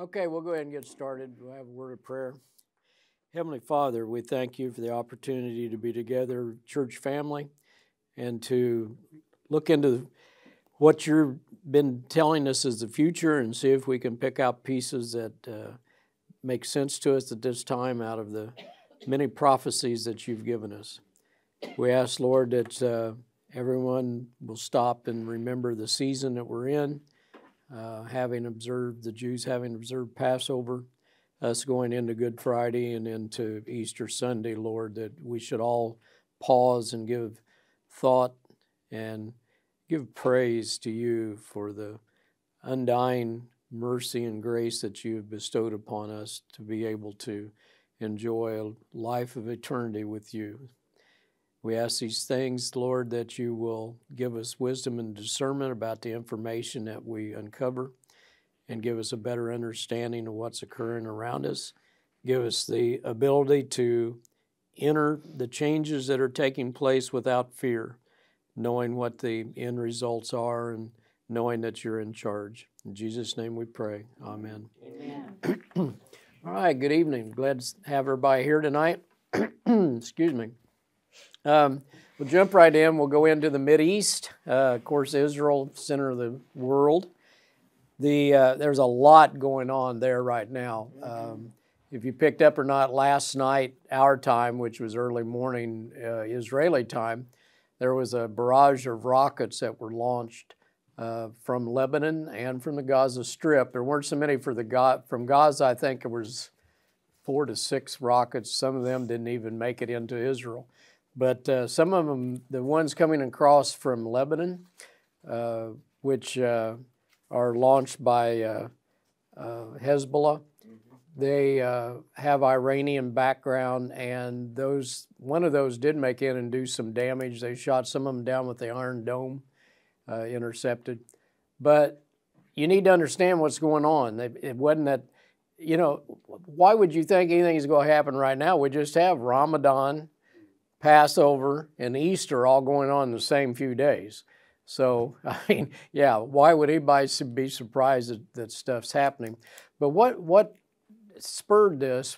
Okay, we'll go ahead and get started. We'll have a word of prayer. Heavenly Father, we thank you for the opportunity to be together, church family, and to look into what you've been telling us as the future and see if we can pick out pieces that make sense to us at this time out of the many prophecies that you've given us. We ask, Lord, that everyone will stop and remember the season that we're in, the Jews having observed Passover, us going into Good Friday and into Easter Sunday, Lord, that we should all pause and give thought and give praise to you for the undying mercy and grace that you have bestowed upon us to be able to enjoy a life of eternity with you. We ask these things, Lord, that you will give us wisdom and discernment about the information that we uncover and give us a better understanding of what's occurring around us. Give us the ability to enter the changes that are taking place without fear, knowing what the end results are and knowing that you're in charge. In Jesus' name we pray. Amen. Amen. All right, good evening. Glad to have everybody here tonight. Excuse me. We'll jump right in. We'll go into the Mideast. Of course, Israel, center of the world. There's a lot going on there right now. If you picked up or not, last night, our time, which was early morning Israeli time, there was a barrage of rockets that were launched from Lebanon and from the Gaza Strip. There weren't so many from Gaza. I think there was 4 to 6 rockets. Some of them didn't even make it into Israel. But some of them, the ones coming across from Lebanon, which are launched by Hezbollah, they have Iranian background, and one of those did make it and do some damage. They shot some of them down with the Iron Dome, intercepted. But you need to understand what's going on. It wasn't that, why would you think anything is going to happen right now? We just have Ramadan, Passover, and Easter all going on in the same few days. So, why would anybody be surprised that stuff's happening? But what spurred this,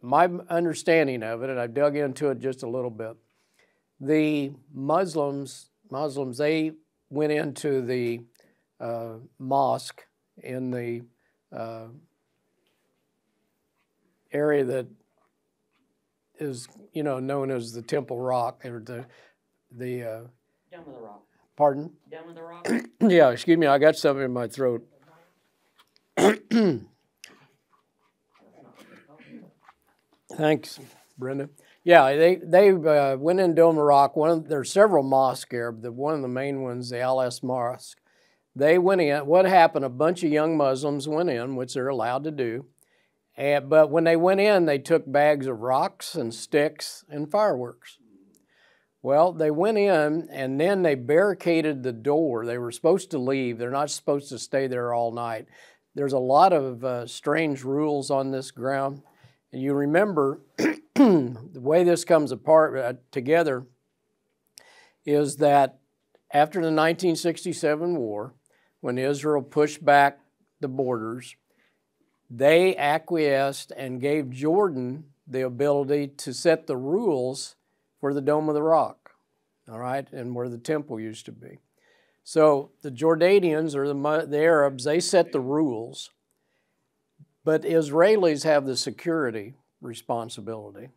my understanding of it, and I dug into it just a little bit, the Muslims, they went into the mosque in the area that is, known as the Temple Rock, or the Dome of the Rock. Pardon? Dome of the Rock. Yeah, excuse me, I got something in my throat. Thanks, Brenda. Yeah, they went in Dome of the Rock. There's several mosques here, but one of the main ones, the Al-As Mosque. They went in. What happened? A bunch of young Muslims went in, which they're allowed to do. But when they went in, they took bags of rocks and sticks and fireworks. Well, they went in, and then they barricaded the door. They were supposed to leave. They're not supposed to stay there all night. There's a lot of strange rules on this ground. And you remember the way this comes apart together is that after the 1967 war, when Israel pushed back the borders, they acquiesced and gave Jordan the ability to set the rules for the Dome of the Rock, all right, and where the temple used to be. So the Jordanians, or the Arabs, they set the rules, but Israelis have the security responsibility.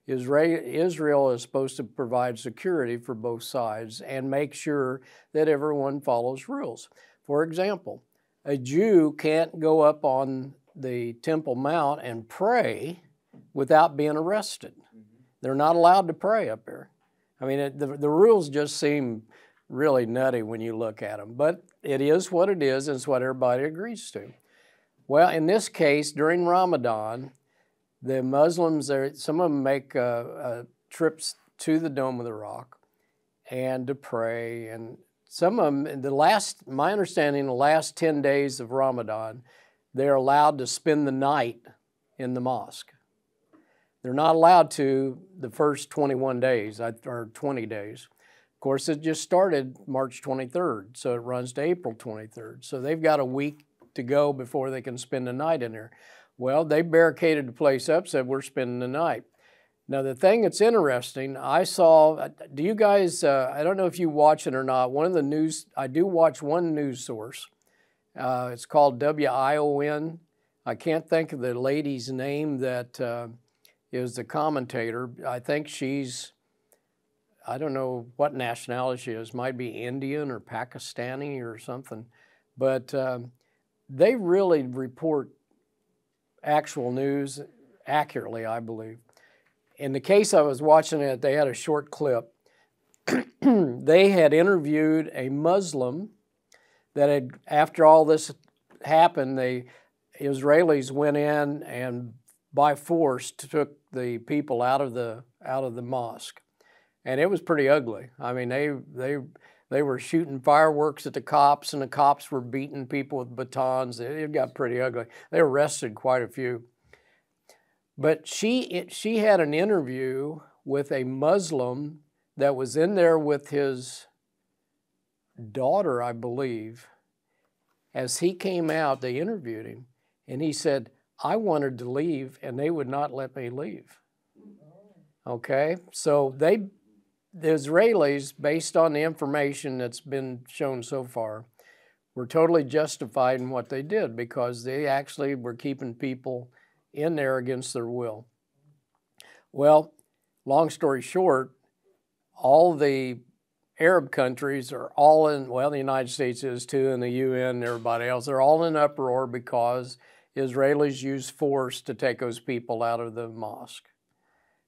Israel is supposed to provide security for both sides and make sure that everyone follows rules. For example, a Jew can't go up on the Temple Mount and pray without being arrested. They're not allowed to pray up there. I mean, the rules just seem really nutty when you look at them, but it is what it is, and it's what everybody agrees to. Well, in this case, during Ramadan, the Muslims, some of them make trips to the Dome of the Rock and to pray, and some of them, my understanding, the last 10 days of Ramadan, they're allowed to spend the night in the mosque. They're not allowed to the first 21 days, or 20 days. Of course, it just started March 23rd, so it runs to April 23rd. So they've got a week to go before they can spend the night in there. Well, they barricaded the place up, said we're spending the night. Now, the thing that's interesting, I saw, do you guys, I don't know if you watch it or not, one of the news, I do watch one news source. It's called WION. I can't think of the lady's name that is the commentator. I think she's, I don't know what nationality she is, might be Indian or Pakistani or something. But they really report actual news accurately, I believe. In the case I was watching it, they had a short clip. They had interviewed a Muslim that had, after all this happened, the Israelis went in and by force took the people out of the mosque. And it was pretty ugly. I mean, they were shooting fireworks at the cops, and the cops were beating people with batons. It got pretty ugly. They arrested quite a few. But she had an interview with a Muslim that was in there with his daughter, I believe. As he came out, they interviewed him, and he said, I wanted to leave, and they would not let me leave. Okay? So the Israelis, based on the information that's been shown so far, were totally justified in what they did because they actually were keeping people in there against their will. Well, long story short, all the Arab countries are all in, well, the United States is too, and the UN and everybody else, they're all in uproar because Israelis used force to take those people out of the mosque.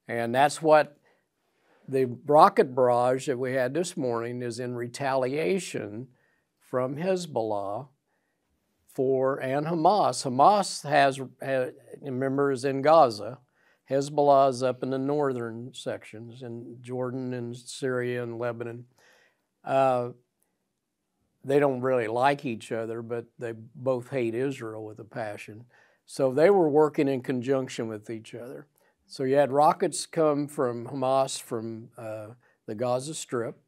And that's what the rocket barrage that we had this morning is in retaliation from Hezbollah and Hamas. Hamas remember, is in Gaza. Hezbollah is up in the northern sections in Jordan and Syria and Lebanon. They don't really like each other, but they both hate Israel with a passion. So they were working in conjunction with each other. So you had rockets come from Hamas from the Gaza Strip,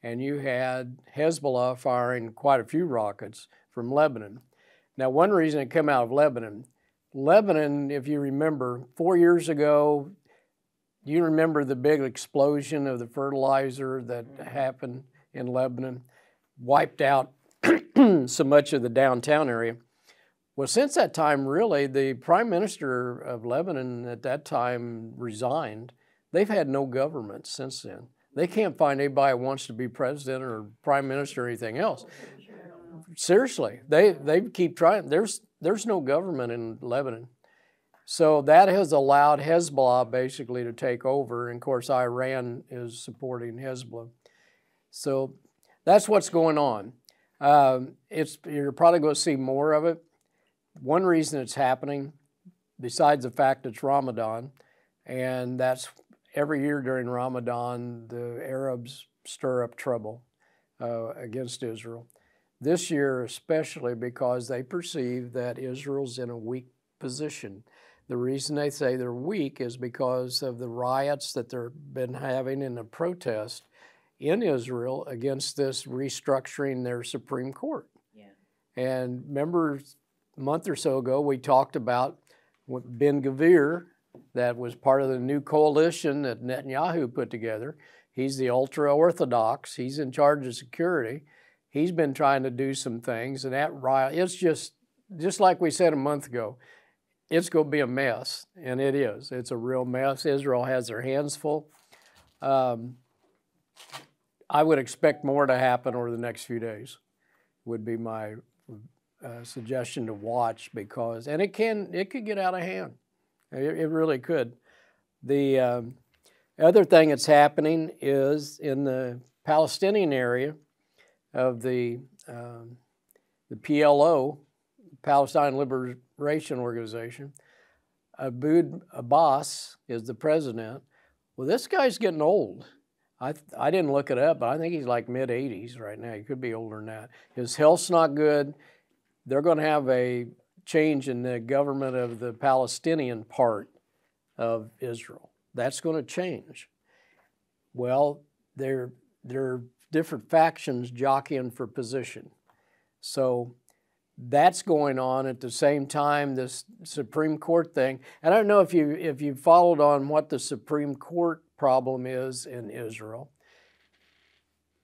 and you had Hezbollah firing quite a few rockets from Lebanon. Now, one reason it came out of Lebanon, if you remember, 4 years ago, you remember the big explosion of the fertilizer that happened in Lebanon, wiped out so much of the downtown area. Well, since that time, really, the prime minister of Lebanon at that time resigned. They've had no government since then. They can't find anybody who wants to be president or prime minister or anything else. Seriously, they keep trying. There's no government in Lebanon. So that has allowed Hezbollah basically to take over. And of course, Iran is supporting Hezbollah. So that's what's going on. You're probably going to see more of it. One reason it's happening, besides the fact it's Ramadan, and that's every year during Ramadan, the Arabs stir up trouble against Israel. This year especially because they perceive that Israel's in a weak position. The reason they say they're weak is because of the riots that they've been having in the protest in Israel against this restructuring their Supreme Court. Yeah. And remember, a month or so ago, we talked about Ben Gvir, that was part of the new coalition that Netanyahu put together. He's the ultra-Orthodox. He's in charge of security. He's been trying to do some things, and that riot, it's just like we said a month ago, it's going to be a mess, and it is. It's a real mess. Israel has their hands full. I would expect more to happen over the next few days, would be my suggestion to watch, because, and it could get out of hand. It really could. The other thing that's happening is in the Palestinian area of the PLO, Palestine Liberation Organization. Abu Abbas is the president. Well, this guy's getting old. I didn't look it up, but I think he's like mid-80s right now. He could be older than that. His health's not good. They're going to have a change in the government of the Palestinian part of Israel. That's going to change. Well, they're different factions jockeying for position. So that's going on at the same time, this Supreme Court thing. And I don't know if you followed on what the Supreme Court problem is in Israel.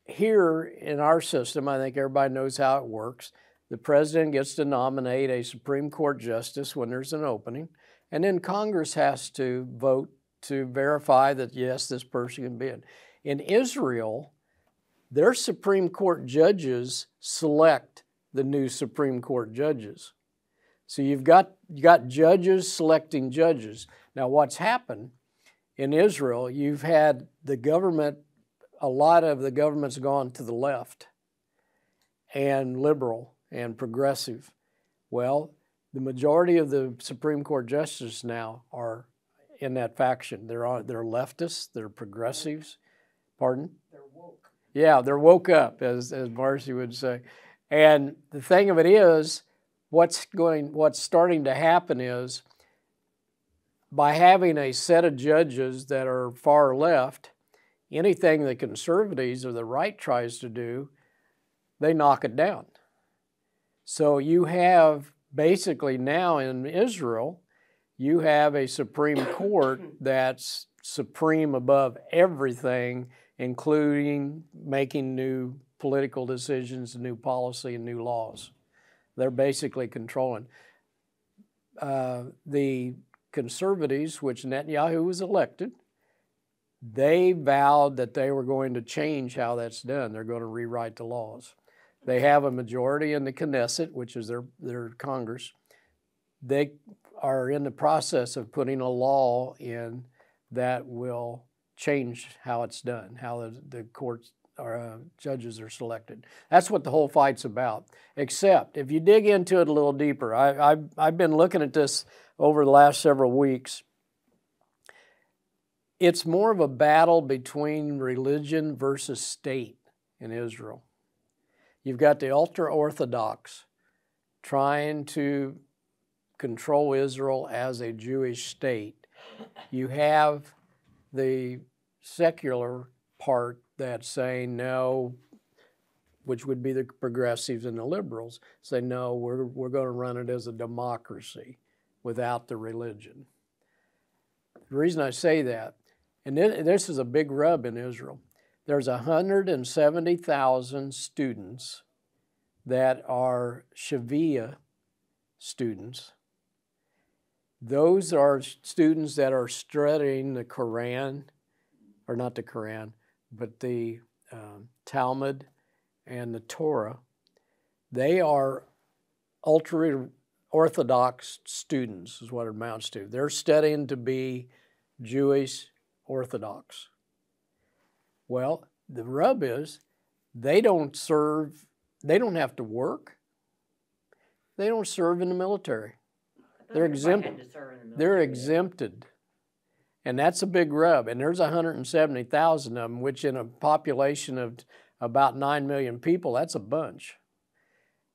Here in our system, I think everybody knows how it works. The president gets to nominate a Supreme Court justice when there's an opening, and then Congress has to vote to verify that, yes, this person can be in. In Israel, their Supreme Court judges select the new Supreme Court judges. So you got judges selecting judges. Now what's happened in Israel, you've had the government, a lot of the government's gone to the left and liberal and progressive. Well, the majority of the Supreme Court justices now are in that faction. They're leftists, they're progressives. Pardon? They're woke. Yeah, they're woke up, as Marcy would say. And the thing of it is, what's starting to happen is, by having a set of judges that are far left, anything the conservatives or the right tries to do, they knock it down. So you have basically now in Israel, you have a Supreme Court that's supreme above everything, including making new political decisions, new policy, and new laws. They're basically controlling. The conservatives, which Netanyahu was elected, they vowed that they were going to change how that's done. They're going to rewrite the laws. They have a majority in the Knesset, which is their Congress. They are in the process of putting a law in that will change how it's done, how the courts or judges are selected. That's what the whole fight's about. Except, if you dig into it a little deeper, I've been looking at this over the last several weeks. It's more of a battle between religion versus state in Israel. You've got the ultra-Orthodox trying to control Israel as a Jewish state. You have the secular part that's saying no, which would be the progressives and the liberals, say no, we're going to run it as a democracy without the religion. The reason I say that, and this is a big rub in Israel, there's 170,000 students that are Sharia students. Those are students that are studying the Quran, or not the Quran, but the Talmud and the Torah. They are ultra-Orthodox students, is what it amounts to. They're studying to be Jewish Orthodox. Well, the rub is they don't have to work. They don't serve in the military. They're exempted. They're exempted. And that's a big rub. And there's 170,000 of them, which in a population of about 9 million people, that's a bunch.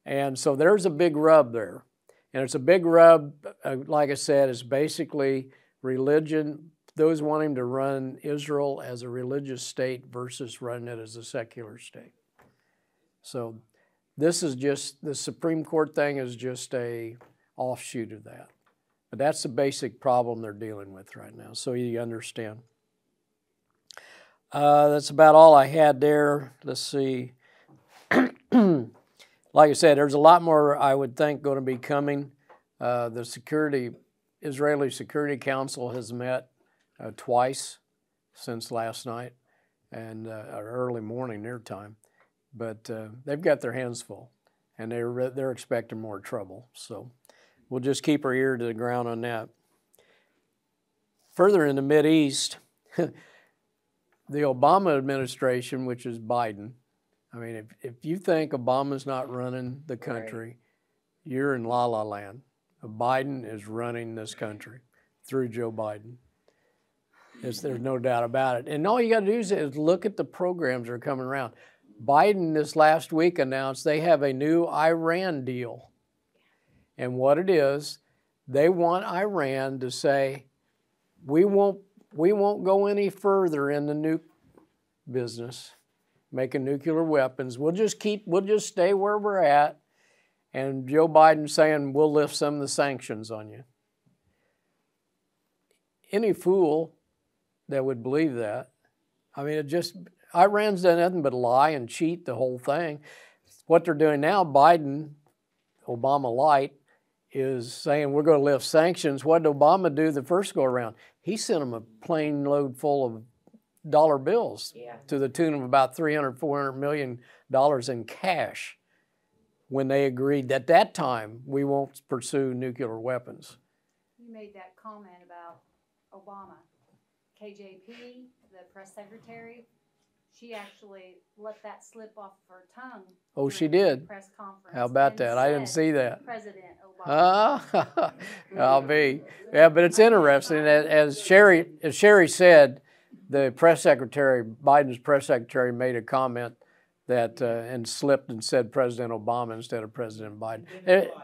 And so there's a big rub there. And it's a big rub, like I said, is basically religion, those wanting to run Israel as a religious state versus running it as a secular state. So this is just, the Supreme Court thing is just a offshoot of that. But that's the basic problem they're dealing with right now, so you understand. That's about all I had there. Let's see. Like I said, there's a lot more, I would think, going to be coming. The Israeli Security Council has met twice since last night, and early morning their time. But they've got their hands full, and they're expecting more trouble. So we'll just keep our ear to the ground on that. Further in the Mideast, the Obama administration, which is Biden, I mean, if you think Obama's not running the country, right, you're in la-la land. Biden is running this country through Joe Biden. There's no doubt about it. And all you got to do is look at the programs that are coming around. Biden this last week announced they have a new Iran deal. And what it is, they want Iran to say, we won't go any further in the nuke business, making nuclear weapons. We'll just stay where we're at, and Joe Biden saying, we'll lift some of the sanctions on you. Any fool that would believe that, I mean, Iran's done nothing but lie and cheat the whole thing. What they're doing now, Biden, Obama light, is saying we're going to lift sanctions. What did Obama do the first go around? He sent them a plane load full of dollar bills to the tune of about $300, $400 million in cash when they agreed at that time we won't pursue nuclear weapons. You made that comment about Obama. KJP, the press secretary, she actually let that slip off of her tongue. Oh, she did? Press conference. How about that? I didn't see that. President Obama. I'll be. Yeah, but it's interesting. As Sherry said, the press secretary, Biden's press secretary, made a comment that and slipped and said President Obama instead of President Biden.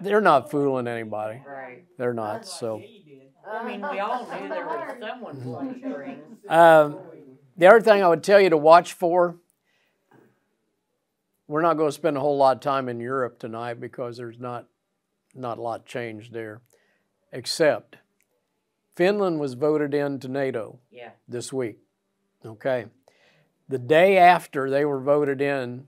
They're not fooling anybody. Right. They're not. So. I mean, we all knew there was someone pulling strings. The other thing I would tell you to watch for, we're not going to spend a whole lot of time in Europe tonight because there's not a lot changed there, except Finland was voted into NATO this week. Okay. The day after they were voted in,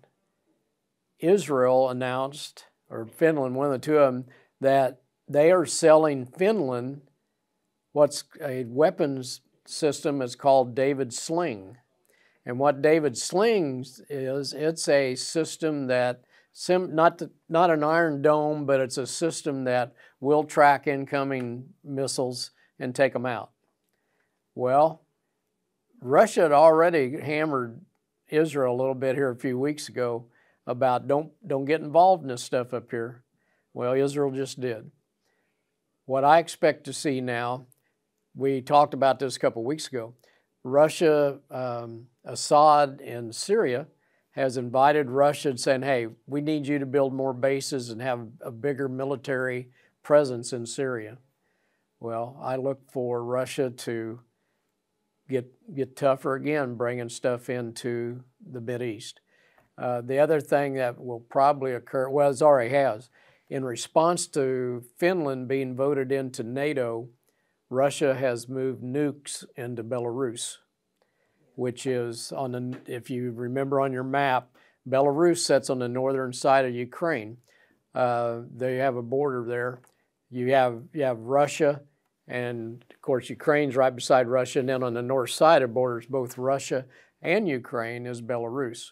Israel announced, or Finland, one of the two of them, that they are selling Finland what's a weapons system is called David Sling. And what David Slings is, it's a system that, not an Iron Dome, but it's a system that will track incoming missiles and take them out. Well, Russia had already hammered Israel a little bit here a few weeks ago about don't get involved in this stuff up here. Well, Israel just did. What I expect to see now, we talked about this a couple weeks ago, Russia, Assad in Syria has invited Russia and saying, hey, we need you to build more bases and have a bigger military presence in Syria. Well, I look for Russia to get tougher again, bringing stuff into the Mideast. The other thing that will probably occur, well, it already has, in response to Finland being voted into NATO, Russia has moved nukes into Belarus, which is if you remember on your map, Belarus sits on the northern side of Ukraine. They have a border there. You have Russia, and of course Ukraine's right beside Russia, and then on the north side of borders both Russia and Ukraine is Belarus.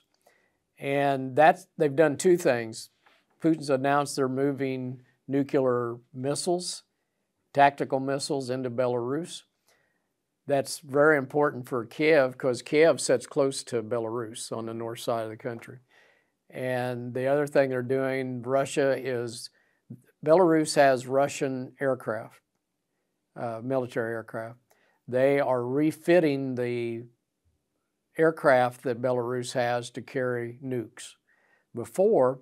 And they've done two things. Putin's announced they're moving nuclear missiles, tactical missiles into Belarus. That's very important for Kiev because Kiev sits close to Belarus on the north side of the country. And the other thing they're doing, Belarus has Russian aircraft, military aircraft. They are refitting the aircraft that Belarus has to carry nukes. Before,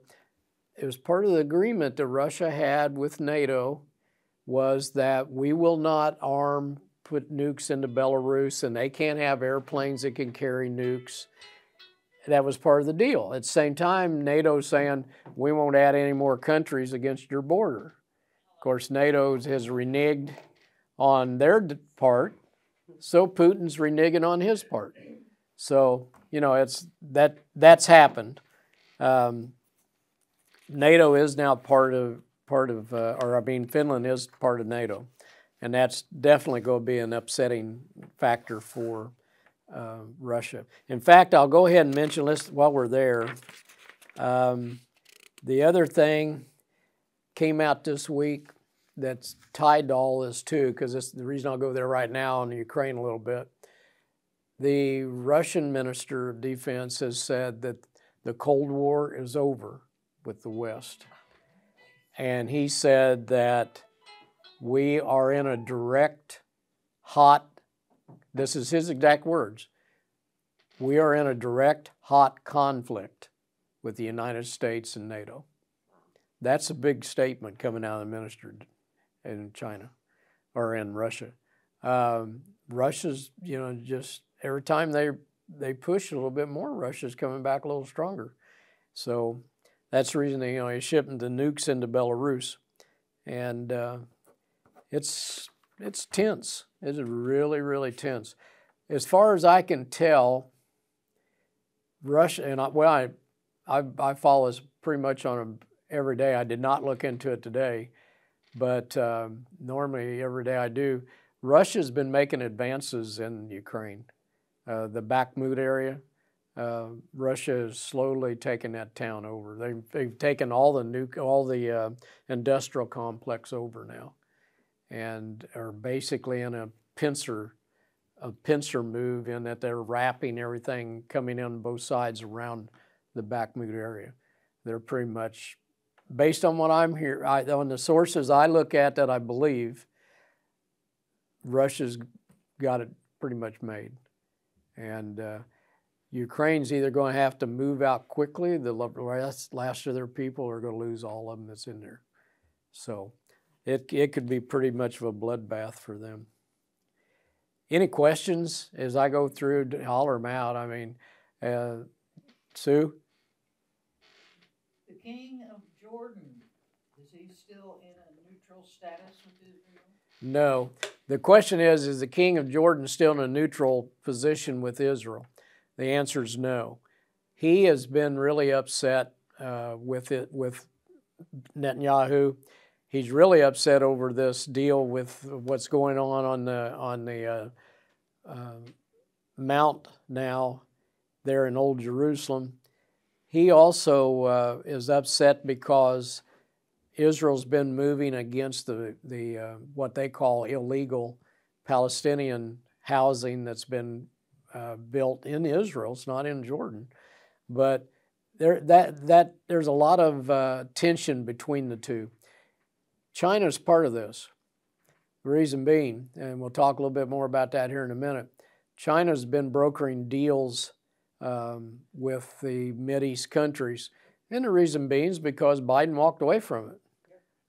it was part of the agreement that Russia had with NATO was that we will not put nukes into Belarus, and they can't have airplanes that can carry nukes. That was part of the deal. At the same time, NATO's saying, we won't add any more countries against your border. Of course, NATO has reneged on their part, so Putin's reneging on his part. So, that's happened. NATO is now Finland is part of NATO. And that's definitely going to be an upsetting factor for Russia. In fact, I'll go ahead and mention this while we're there. The other thing came out this week that's tied to all this too, because it's the reason I'll go there right now on Ukraine a little bit. The Russian Minister of Defense has said that the Cold War is over with the West. And he said that we are in a this is his exact words, we are in a direct, hot conflict with the United States and NATO. That's a big statement coming out of the minister in China, or in Russia. Russia's, just every time they push a little bit more, Russia's coming back a little stronger. So That's the reason they, he's shipping the nukes into Belarus, and it's tense. It's really, really tense. As far as I can tell, Russia, and I follow this pretty much on every day. I did not look into it today, but normally every day I do. Russia's been making advances in Ukraine. The Bakhmut area, Russia is slowly taking that town over. They've taken all the industrial complex over now, and are basically in a pincer move in that they're wrapping everything coming in both sides around the Bakhmut area. They're pretty much, based on what I'm hearing, on the sources I look at that I believe, Russia's got it pretty much made. And Ukraine's either going to have to move out quickly, the last of their people are going to lose all of them that's in there. So it could be pretty much of a bloodbath for them. Any questions as I go through? Holler them out. I mean, Sue? The king of Jordan, is he still in a neutral status with Israel? No. The question is the king of Jordan still in a neutral position with Israel? The answer is no. He has been really upset with Netanyahu. He's really upset over this deal with what's going on the Mount now there in Old Jerusalem. He also is upset because Israel's been moving against the what they call illegal Palestinian housing that's been built in Israel. It's not in Jordan, but there's a lot of tension between the two. China's part of this. The reason being, and we'll talk a little bit more about that here in a minute, China's been brokering deals with the Mideast countries, and the reason being is because Biden walked away from it.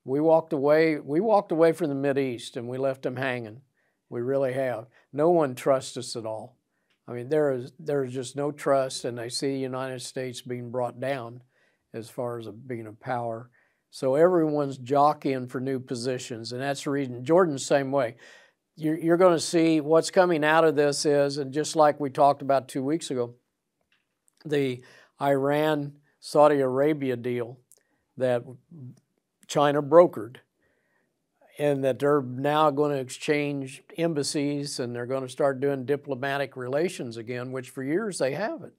We walked away from the Mideast, and we left them hanging. We really have. No one trusts us at all. I mean, there is just no trust, and they see the United States being brought down as far as being a power. So everyone's jockeying for new positions, and that's the reason. Jordan's the same way. You're going to see what's coming out of this is, and just like we talked about 2 weeks ago, the Iran-Saudi Arabia deal that China brokered, and that they're now going to exchange embassies and they're going to start doing diplomatic relations again, which for years they haven't.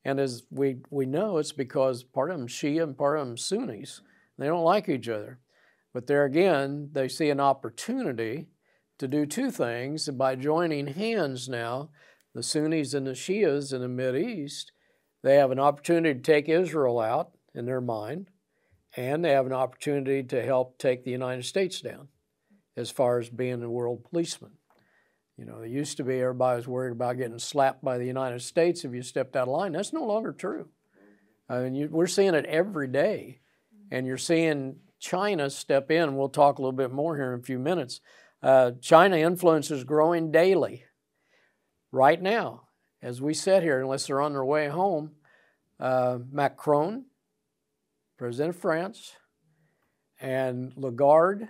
And as we know, it's because part of them Shia and part of them Sunnis. They don't like each other. But there again, they see an opportunity to do two things. And by joining hands now, the Sunnis and the Shias in the Mideast, they have an opportunity to take Israel out in their mind, and they have an opportunity to help take the United States down as far as being a world policeman. You know, it used to be everybody was worried about getting slapped by the United States if you stepped out of line. That's no longer true. I mean, we're seeing it every day. And you're seeing China step in. We'll talk a little bit more here in a few minutes. China influence is growing daily. Right now, as we sit here, unless they're on their way home, Macron, President of France, and Lagarde,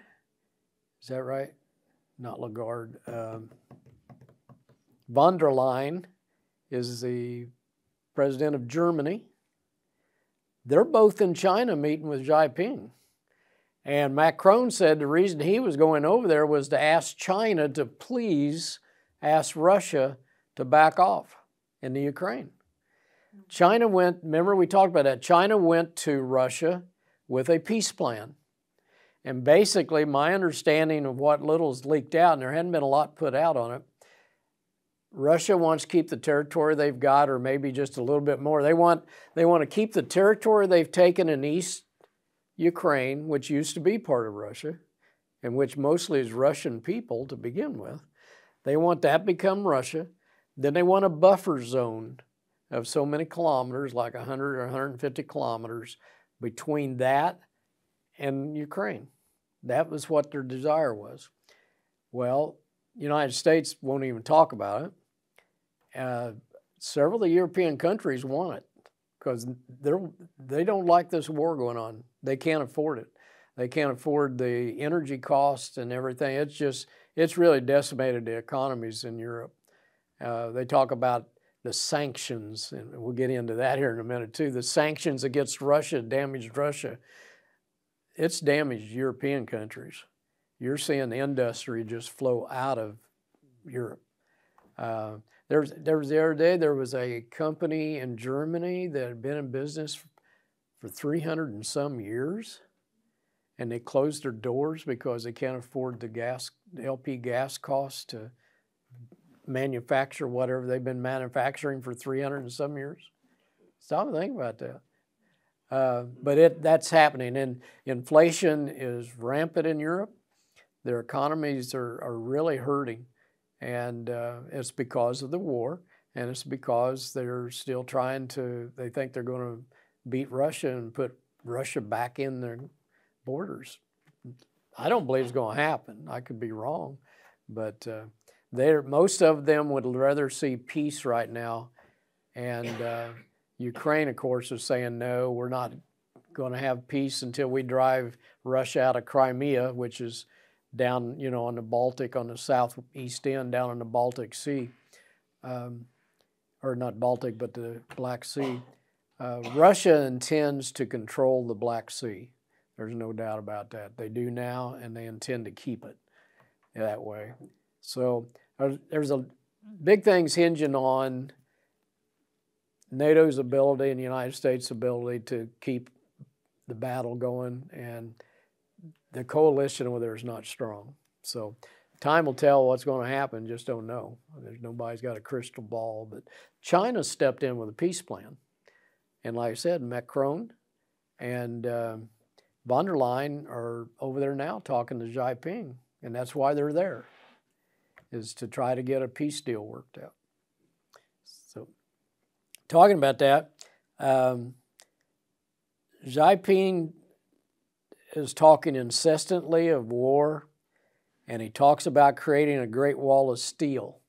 is that right? Not Lagarde. Von der Leyen is the president of Germany. They're both in China meeting with Xi Jinping. And Macron said the reason he was going over there was to ask China to please ask Russia to back off in the Ukraine. China went, remember we talked about that, China went to Russia with a peace plan. And basically my understanding of what little's leaked out, and there hadn't been a lot put out on it, Russia wants to keep the territory they've got, or maybe just a little bit more. They want to keep the territory they've taken in East Ukraine, which used to be part of Russia, and which mostly is Russian people to begin with. They want that to become Russia. Then they want a buffer zone of so many kilometers, like 100 or 150 kilometers, between that and Ukraine. That was what their desire was. Well, the United States won't even talk about it. Several of the European countries want it because they don't like this war going on. They can't afford it. They can't afford the energy costs and everything. It's really decimated the economies in Europe. They talk about the sanctions, and we'll get into that here in a minute too. The sanctions against Russia damaged Russia. It's damaged European countries. You're seeing the industry just flow out of Europe. There was the other day, there was a company in Germany that had been in business for 300 and some years, and they closed their doors because they can't afford the LP gas costs to manufacture whatever they've been manufacturing for 300 and some years. Stop and think about that. But that's happening, and inflation is rampant in Europe. Their economies are really hurting, and it's because of the war, and it's because they're still they think they're going to beat Russia and put Russia back in their borders. I don't believe it's going to happen. I could be wrong, but most of them would rather see peace right now, and Ukraine, of course, is saying, no, we're not going to have peace until we drive Russia out of Crimea, which is down, on the Baltic, on the southeast end, down in the Baltic Sea, or not Baltic, but the Black Sea. Russia intends to control the Black Sea. There's no doubt about that. They do now, and they intend to keep it that way. So there's big things hinging on NATO's ability and the United States' ability to keep the battle going, and the coalition over there is not strong. So time will tell what's going to happen, just don't know. Nobody's got a crystal ball, but China stepped in with a peace plan. And like I said, Macron and von der Leyen are over there now talking to Xi Jinping, and that's why they're there, is to try to get a peace deal worked out. So talking about that, Xi Jinping is talking incessantly of war, and he talks about creating a Great Wall of Steel.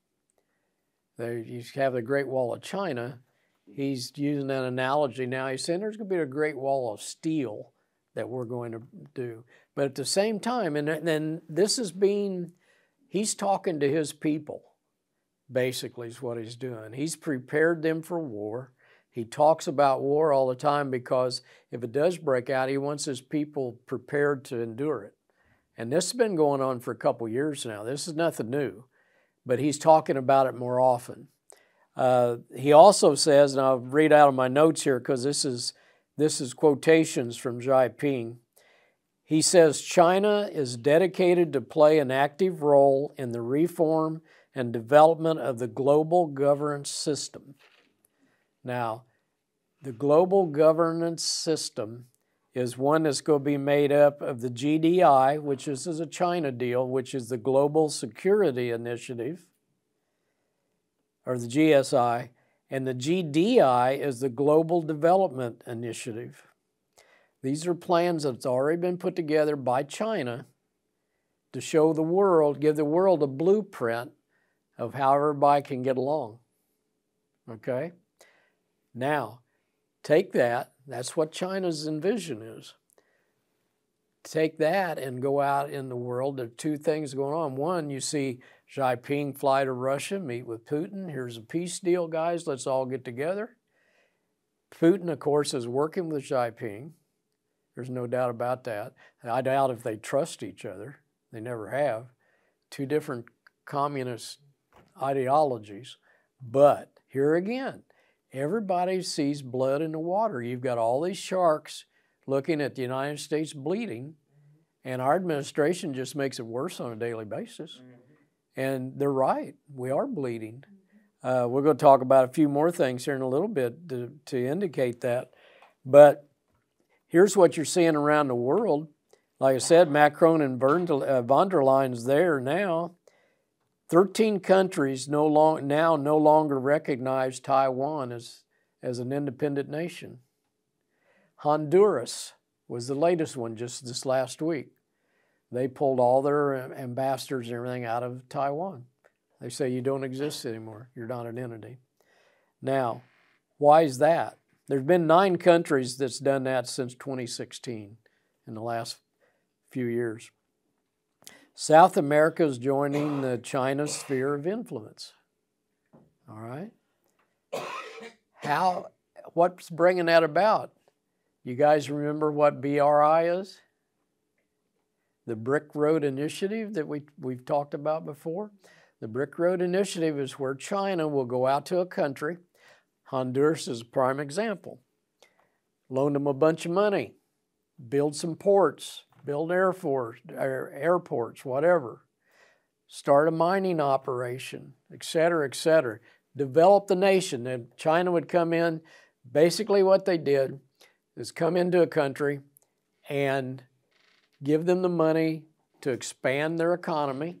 You have the Great Wall of China. He's using that analogy now. He's saying there's going to be a Great Wall of Steel that we're going to do. But at the same time, and then this is he's talking to his people, basically is what he's doing. He's prepared them for war. He talks about war all the time because if it does break out, he wants his people prepared to endure it. And this has been going on for a couple years now. This is nothing new, but he's talking about it more often. He also says, and I'll read out of my notes here because this is quotations from Xi Jinping. He says, China is dedicated to play an active role in the reform and development of the global governance system. Now, the global governance system is one that's going to be made up of the GDI, which is a China deal, which is the Global Security Initiative, or the GSI, and the GDI is the Global Development Initiative. These are plans that's already been put together by China to show the world, give the world a blueprint of how everybody can get along. Okay? Now, take that's what China's envision is. Take that and go out in the world. There are two things going on. One, you see Xi Jinping fly to Russia, meet with Putin. Here's a peace deal, guys. Let's all get together. Putin, of course, is working with Xi Jinping. There's no doubt about that. I doubt if they trust each other. They never have. Two different communist ideologies. But here again, everybody sees blood in the water. You've got all these sharks looking at the United States bleeding, and our administration just makes it worse on a daily basis. And they're right. We are bleeding. We're going to talk about a few more things here in a little bit to indicate that. But here's what you're seeing around the world. Like I said, Macron and von der Leyen's there now. 13 countries no longer recognize Taiwan as an independent nation. Honduras was the latest one just this last week. They pulled all their ambassadors and everything out of Taiwan. They say you don't exist anymore. You're not an entity. Now, why is that? There's been 9 countries that's done that since 2016 in the last few years. South America is joining the China sphere of influence. All right? What's bringing that about? You guys remember what BRI is? The Brick Road Initiative that we've talked about before. The Brick Road Initiative is where China will go out to a country. Honduras is a prime example. Loan them a bunch of money, build some ports, build airports, whatever. Start a mining operation, et cetera, develop the nation. And China would come in. Basically what they did is come into a country and give them the money to expand their economy.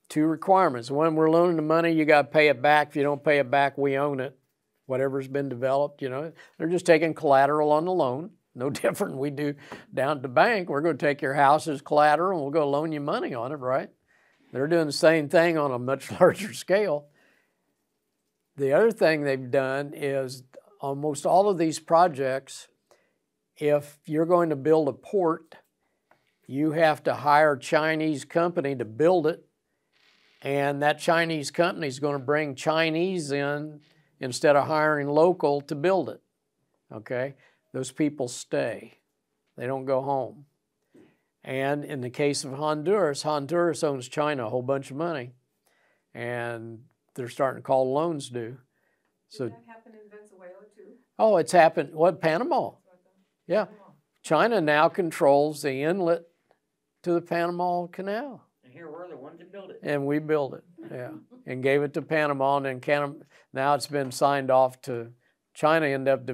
2 requirements. One, we're loaning the money, you got to pay it back. If you don't pay it back, we own it. Whatever's been developed, you know. They're just taking collateral on the loan. No different than we do down at the bank. We're going to take your house as collateral and we'll go loan you money on it, right? They're doing the same thing on a much larger scale. The other thing they've done is almost all of these projects, if you're going to build a port, you have to hire a Chinese company to build it, and that Chinese company is going to bring Chinese in instead of hiring local to build it, okay? Those people stay. They don't go home. And in the case of Honduras, Honduras owes China a whole bunch of money, and they're starting to call loans due. So, did that happen in Venezuela too? Oh, it's happened. What, Panama? Yeah. China now controls the inlet to the Panama Canal. And here we're the ones that built it. And we built it, yeah. And gave it to Panama, and then now it's been signed off to China. Ended up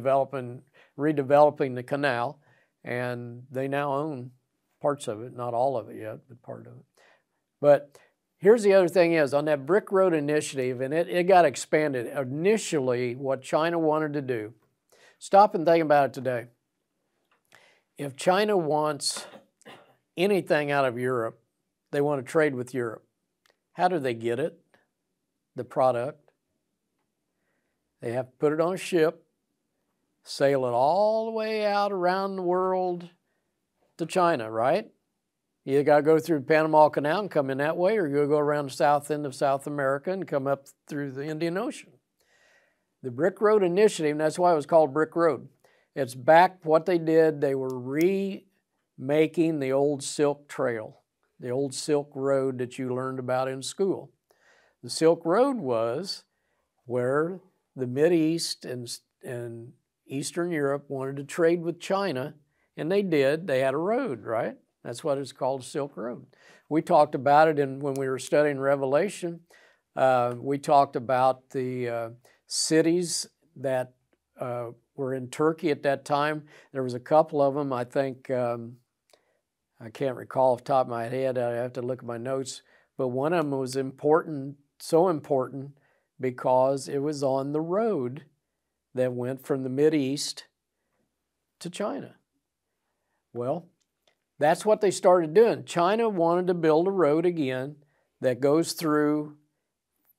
redeveloping the canal, and they now own parts of it, not all of it yet, but part of it. But here's the other thing is, on that Brick Road Initiative, and it got expanded. Initially, what China wanted to do, stop and think about it today. If China wants anything out of Europe, they want to trade with Europe. How do they get it? The product. They have to put it on a ship, sail it all the way out around the world to China, right? You got to go through the Panama Canal and come in that way, or you go around the south end of South America and come up through the Indian Ocean. The Brick Road Initiative, and that's why it was called Brick Road. It's back, what they did, they were remaking the old Silk Trail, the old Silk Road that you learned about in school. The Silk Road was where the Mideast and Eastern Europe wanted to trade with China, and they did. They had a road, right? That's what it's called, Silk Road. We talked about it when we were studying Revelation. We talked about the cities that were in Turkey at that time. There was a couple of them, I think, I can't recall off the top of my head. I have to look at my notes. But one of them was important, so important, because it was on the road that went from the Mideast to China. Well, that's what they started doing. China wanted to build a road again that goes through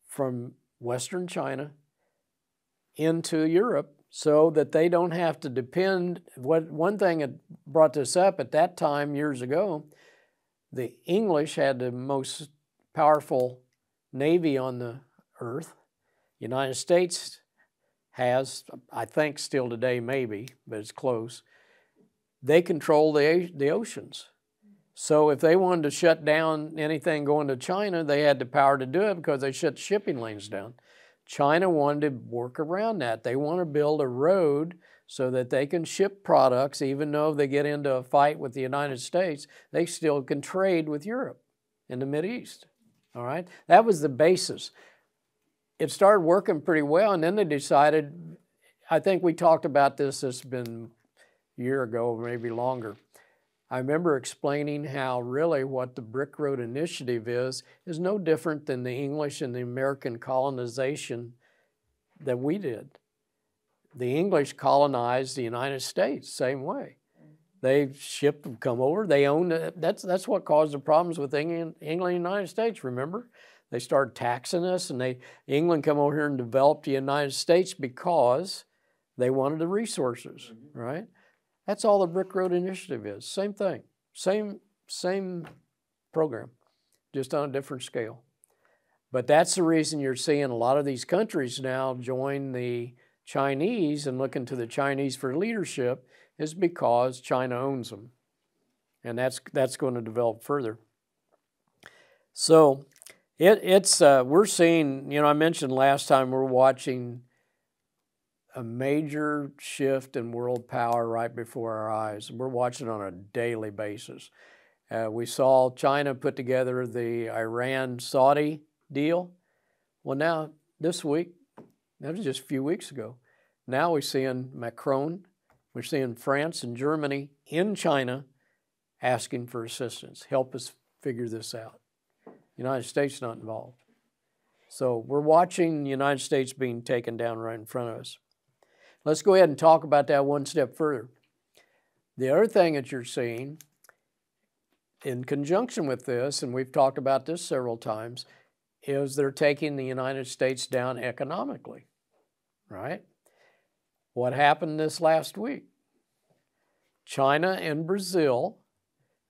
from Western China into Europe so that they don't have to depend. One thing that brought this up at that time years ago, the English had the most powerful navy on the earth. United States has, I think still today maybe, but it's close. They control the oceans. So if they wanted to shut down anything going to China, they had the power to do it because they shut shipping lanes down. China wanted to work around that. They want to build a road so that they can ship products, even though they get into a fight with the United States, they still can trade with Europe and the Mideast. All right? That was the basis. It started working pretty well, and then they decided, I think we talked about this, it's been a year ago, maybe longer. I remember explaining how really what the Brick Road Initiative is no different than the English and the American colonization that we did. The English colonized the United States, same way. They shipped them, come over, they owned it. That's what caused the problems with England and the United States, remember? They started taxing us, and England come over here and developed the United States because They wanted the resources, right? That's all the Brick Road Initiative is. Same thing. Same program, just on a different scale. But that's the reason you're seeing a lot of these countries now join the Chinese and looking to the Chinese for leadership is because China owns them. And that's going to develop further. So we're seeing, I mentioned last time we're watching a major shift in world power right before our eyes. We're watching on a daily basis. We saw China put together the Iran-Saudi deal. Well, now, this week, that was just a few weeks ago, now we're seeing Macron, we're seeing France and Germany in China asking for assistance. Help us figure this out. The United States not involved. So we're watching the United States being taken down right in front of us. Let's go ahead and talk about that one step further. The other thing that you're seeing in conjunction with this, and we've talked about this several times, is they're taking the United States down economically, right? What happened this last week? China and Brazil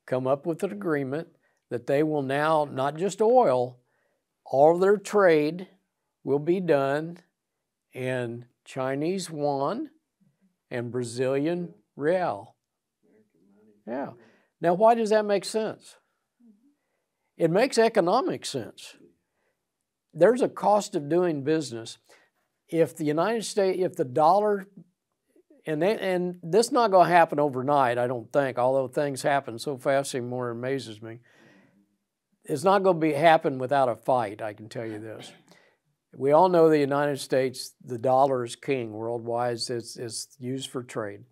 come up with an agreement that they will now, not just oil, all of their trade will be done in Chinese yuan and Brazilian real. Yeah. Now, why does that make sense? It makes economic sense. There's a cost of doing business. If the United States, if the dollar, and this is not going to happen overnight, I don't think, although things happen so fast anymore, it amazes me. It's not going to happen without a fight, I can tell you this. We all know the United States, the dollar is king worldwide. It's used for trade.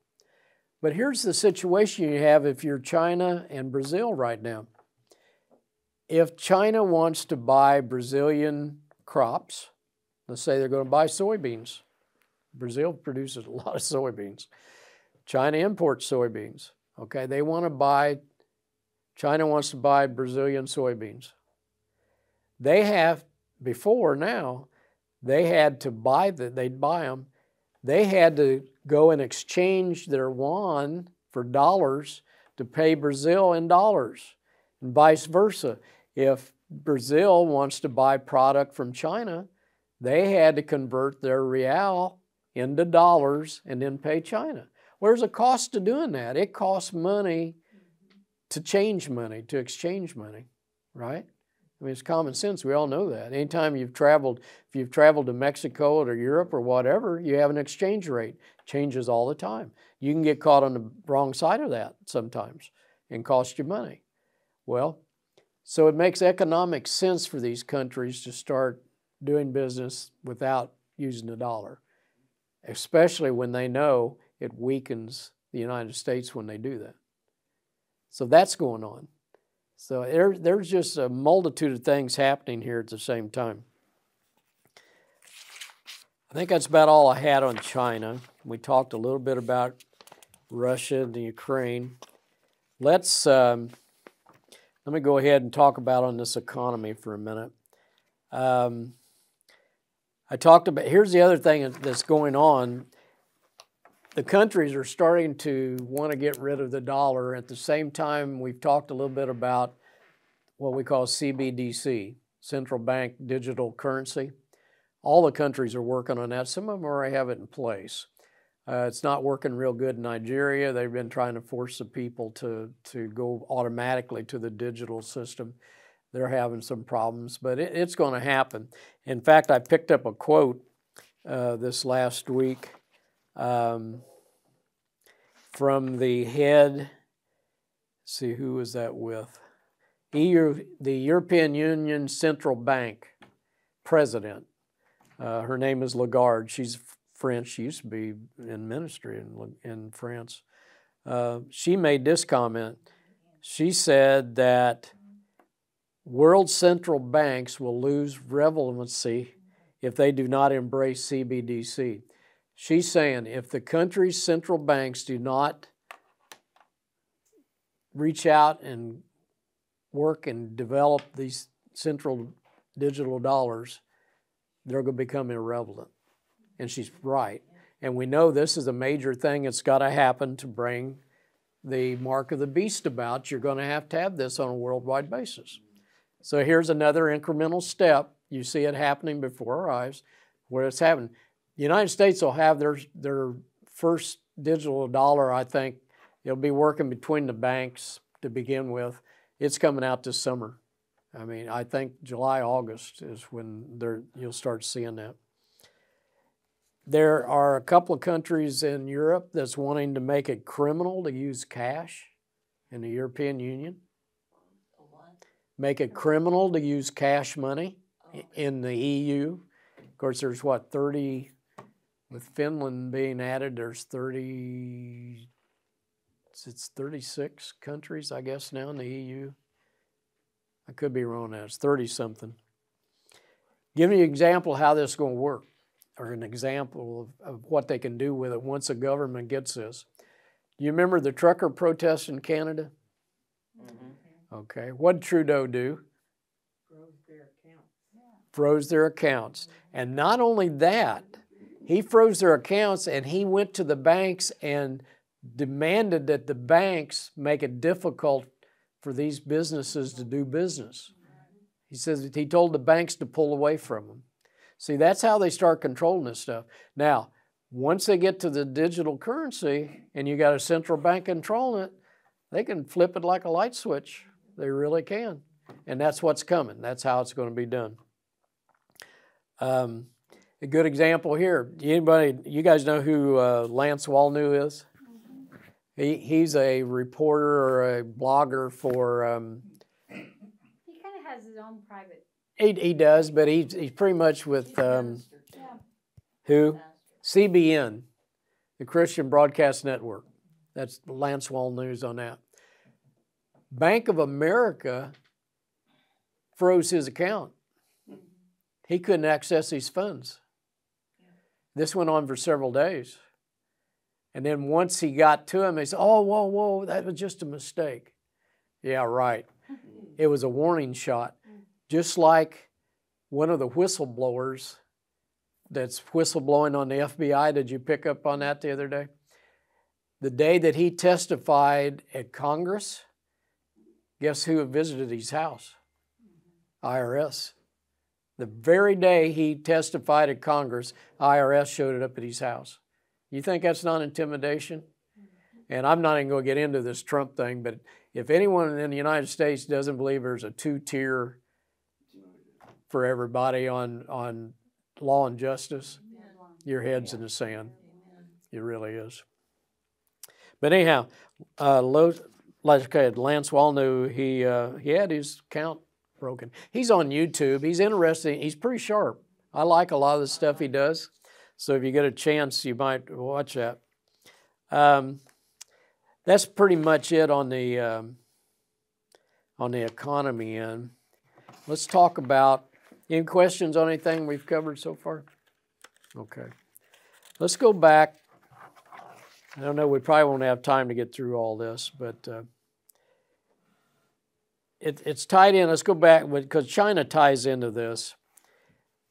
But here's the situation you have if you're China and Brazil right now. If China wants to buy Brazilian crops, let's say they're going to buy soybeans. Brazil produces a lot of soybeans. China imports soybeans. Okay, China wants to buy Brazilian soybeans. They have, before now, they had to buy they'd buy them. They had to go and exchange their yuan for dollars to pay Brazil in dollars, and vice versa. If Brazil wants to buy product from China, they had to convert their real into dollars and then pay China. Well, there's a cost to doing that. It costs money to change money, to exchange money, right? I mean, it's common sense. We all know that. Anytime you've traveled, if you've traveled to Mexico or Europe or whatever, you have an exchange rate. It changes all the time. You can get caught on the wrong side of that sometimes and cost you money. Well, so it makes economic sense for these countries to start doing business without using the dollar, especially when they know it weakens the United States when they do that. So that's going on. So there's just a multitude of things happening here at the same time. I think that's about all I had on China. We talked a little bit about Russia and the Ukraine. Let me go ahead and talk about on this economy for a minute. Here's the other thing that's going on. The countries are starting to want to get rid of the dollar. At the same time, we've talked a little bit about what we call CBDC, central bank digital currency. All the countries are working on that. Some of them already have it in place. It's not working real good in Nigeria. They've been trying to force the people to go automatically to the digital system. They're having some problems, but it's going to happen. In fact, I picked up a quote this last week from the head, see who was that with? The European Union Central Bank president. Her name is Lagarde. She's French. She used to be in ministry in France. She made this comment. She said that world central banks will lose relevancy if they do not embrace CBDC. She's saying if the country's central banks do not reach out and work and develop these central digital dollars, they're going to become irrelevant. And she's right. And we know this is a major thing that's got to happen to bring the mark of the beast about. You're going to have this on a worldwide basis. So here's another incremental step. You see it happening before our eyes where it's happening. The United States will have their first digital dollar, I think. It'll be working between the banks to begin with. It's coming out this summer. I mean, I think July, August is when you'll start seeing that. There are a couple of countries in Europe that's wanting to make it criminal to use cash in the European Union. Make it criminal to use cash money in the EU. Of course, there's 30, with Finland being added, there's 36 countries, I guess, now in the EU. I could be wrong now, it's 30-something. Give me an example of how this is going to work, or an example of what they can do with it once the government gets this. Do you remember the trucker protest in Canada? Mm-hmm. Okay, what did Trudeau do? Froze their accounts. Froze their accounts. And not only that, he froze their accounts and he went to the banks and demanded that the banks make it difficult for these businesses to do business. He says he told the banks to pull away from them. See, that's how they start controlling this stuff. Now, once they get to the digital currency and you got a central bank controlling it, they can flip it like a light switch. They really can. And that's what's coming. That's how it's going to be done. A good example here. You guys know who Lance Walnew is? He's a reporter or a blogger for... He kind of has his own private... He does, but he's pretty much with... who? CBN, the Christian Broadcast Network. That's Lance Walnew on that. Bank of America froze his account. He couldn't access his funds. This went on for several days. And then once he got to him, they said, oh, whoa, that was just a mistake. Yeah, right. It was a warning shot. Just like one of the whistleblowers that's whistleblowing on the FBI. Did you pick up on that the other day? The day that he testified at Congress, guess who visited his house? IRS. The very day he testified at Congress, IRS showed it up at his house. You think that's not intimidation? And I'm not even going to get into this Trump thing, but if anyone in the United States doesn't believe there's a two-tier for everybody on law and justice, your head's in the sand. It really is. But anyhow, like I said, Lance Walnew, he had his account broken. He's on YouTube. He's interesting. He's pretty sharp. I like a lot of the stuff he does. So if you get a chance, you might watch that. That's pretty much it on the economy end. Let's talk about, any questions on anything we've covered so far? Okay. Let's go back. I don't know, we probably won't have time to get through all this, but it's tied in. Let's go back, because China ties into this.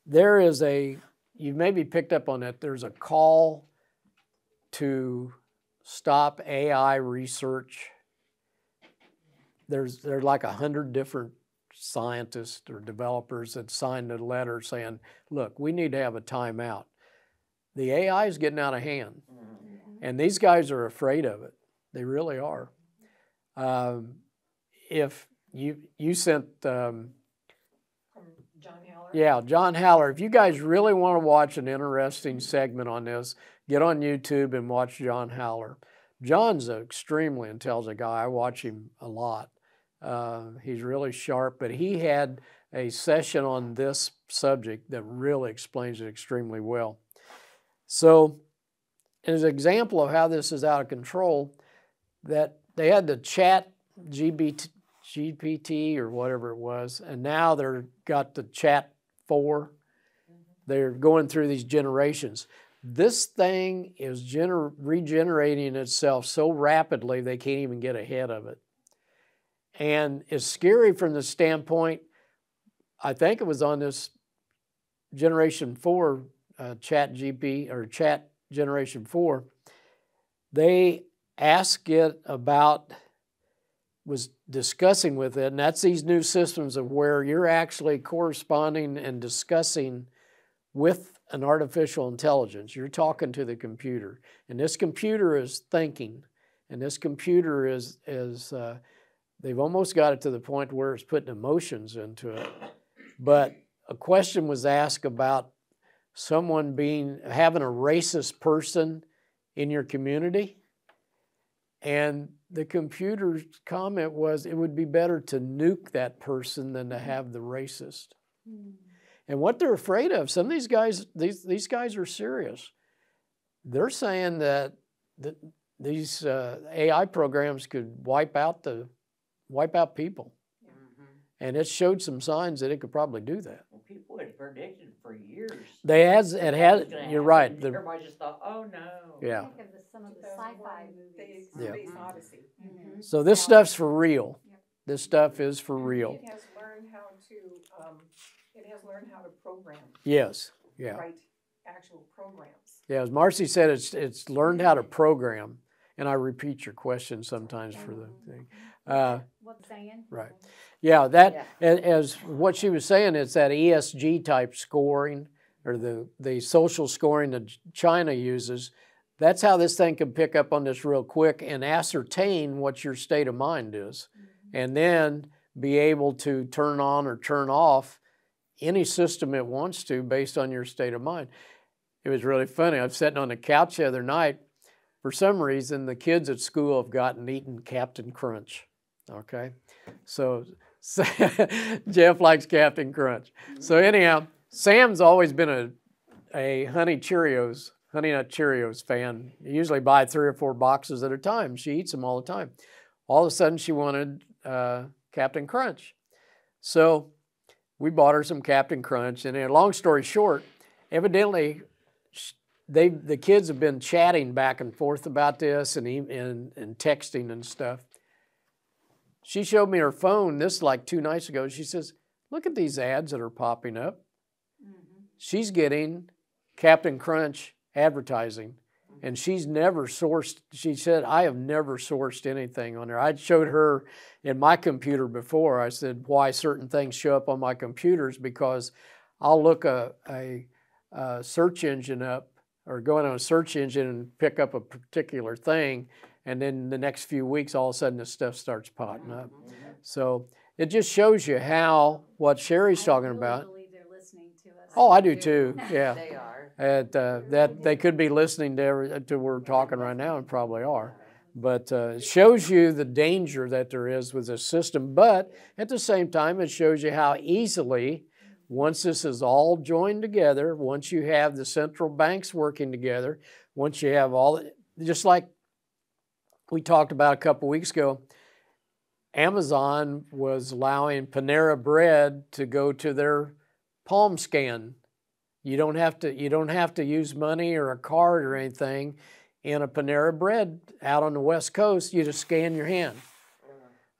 There is you maybe picked up on that, there's a call to stop AI research. There's like 100 different scientists or developers that signed a letter saying, look, we need to have a timeout. The AI is getting out of hand. And these guys are afraid of it. They really are. If you sent... John Haller. Yeah, John Haller. If you guys really want to watch an interesting segment on this, get on YouTube and watch John Haller. John's an extremely intelligent guy. I watch him a lot. He's really sharp, but he had a session on this subject that really explains it extremely well. So, as an example of how this is out of control, that they had the chat GPT or whatever it was, and now they've got the chat 4. They're going through these generations. This thing is regenerating itself so rapidly they can't even get ahead of it. And it's scary from the standpoint, I think it was on this generation 4 chat Generation 4, they ask it about, was discussing with it, and that's these new systems of where you're actually corresponding and discussing with an artificial intelligence. You're talking to the computer, and this computer is thinking, and this computer is they've almost got it to the point where it's putting emotions into it. But a question was asked about someone having a racist person in your community, and the computer's comment was it would be better to nuke that person than to have the racist. And what they're afraid of, some of these guys, these guys are serious. They're saying that these AI programs could wipe out people. And it showed some signs that it could probably do that. Well, people had predicted for years. You're right. Everybody just thought, oh no. Yeah. Think of some of the sci-fi movies. Space Odyssey. So this stuff's for real. This stuff is for real. It has learned how to program. Yes. Yeah. Write actual programs. Yeah, as Marcy said, it's learned how to program. And I repeat your question sometimes for the thing. What's saying? Right. Yeah, as what she was saying, it's that ESG type scoring, or the social scoring that China uses. That's how this thing can pick up on this real quick and ascertain what your state of mind is, and then be able to turn on or turn off any system it wants to based on your state of mind. It was really funny. I was sitting on the couch the other night. For some reason, the kids at school have gotten eaten Captain Crunch. Okay, so Jeff likes Captain Crunch. So anyhow, Sam's always been a Honey Nut Cheerios fan. You usually buy 3 or 4 boxes at a time. She eats them all the time. All of a sudden, she wanted Captain Crunch. So we bought her some Captain Crunch. And long story short, evidently, the kids have been chatting back and forth about this and texting and stuff. She showed me her phone, this like 2 nights ago. She says, look at these ads that are popping up. She's getting Captain Crunch advertising, and she's never sourced, she said, I have never sourced anything on there. I showed her in my computer before. I said why certain things show up on my computers, because I'll look a search engine up, or go on a search engine and pick up a particular thing, and then the next few weeks, all of a sudden, this stuff starts popping up. So it just shows you how, what Sherry's talking about. I believe they're listening to us. Oh, I do too, yeah. They are. That they could be listening to we're talking right now, and probably are. But it shows you the danger that there is with this system. But at the same time, it shows you how easily, once this is all joined together, once you have the central banks working together, once you have just like we talked about a couple weeks ago, Amazon was allowing Panera Bread to go to their palm scan. You don't have to use money or a card or anything in a Panera Bread out on the West Coast. You just scan your hand.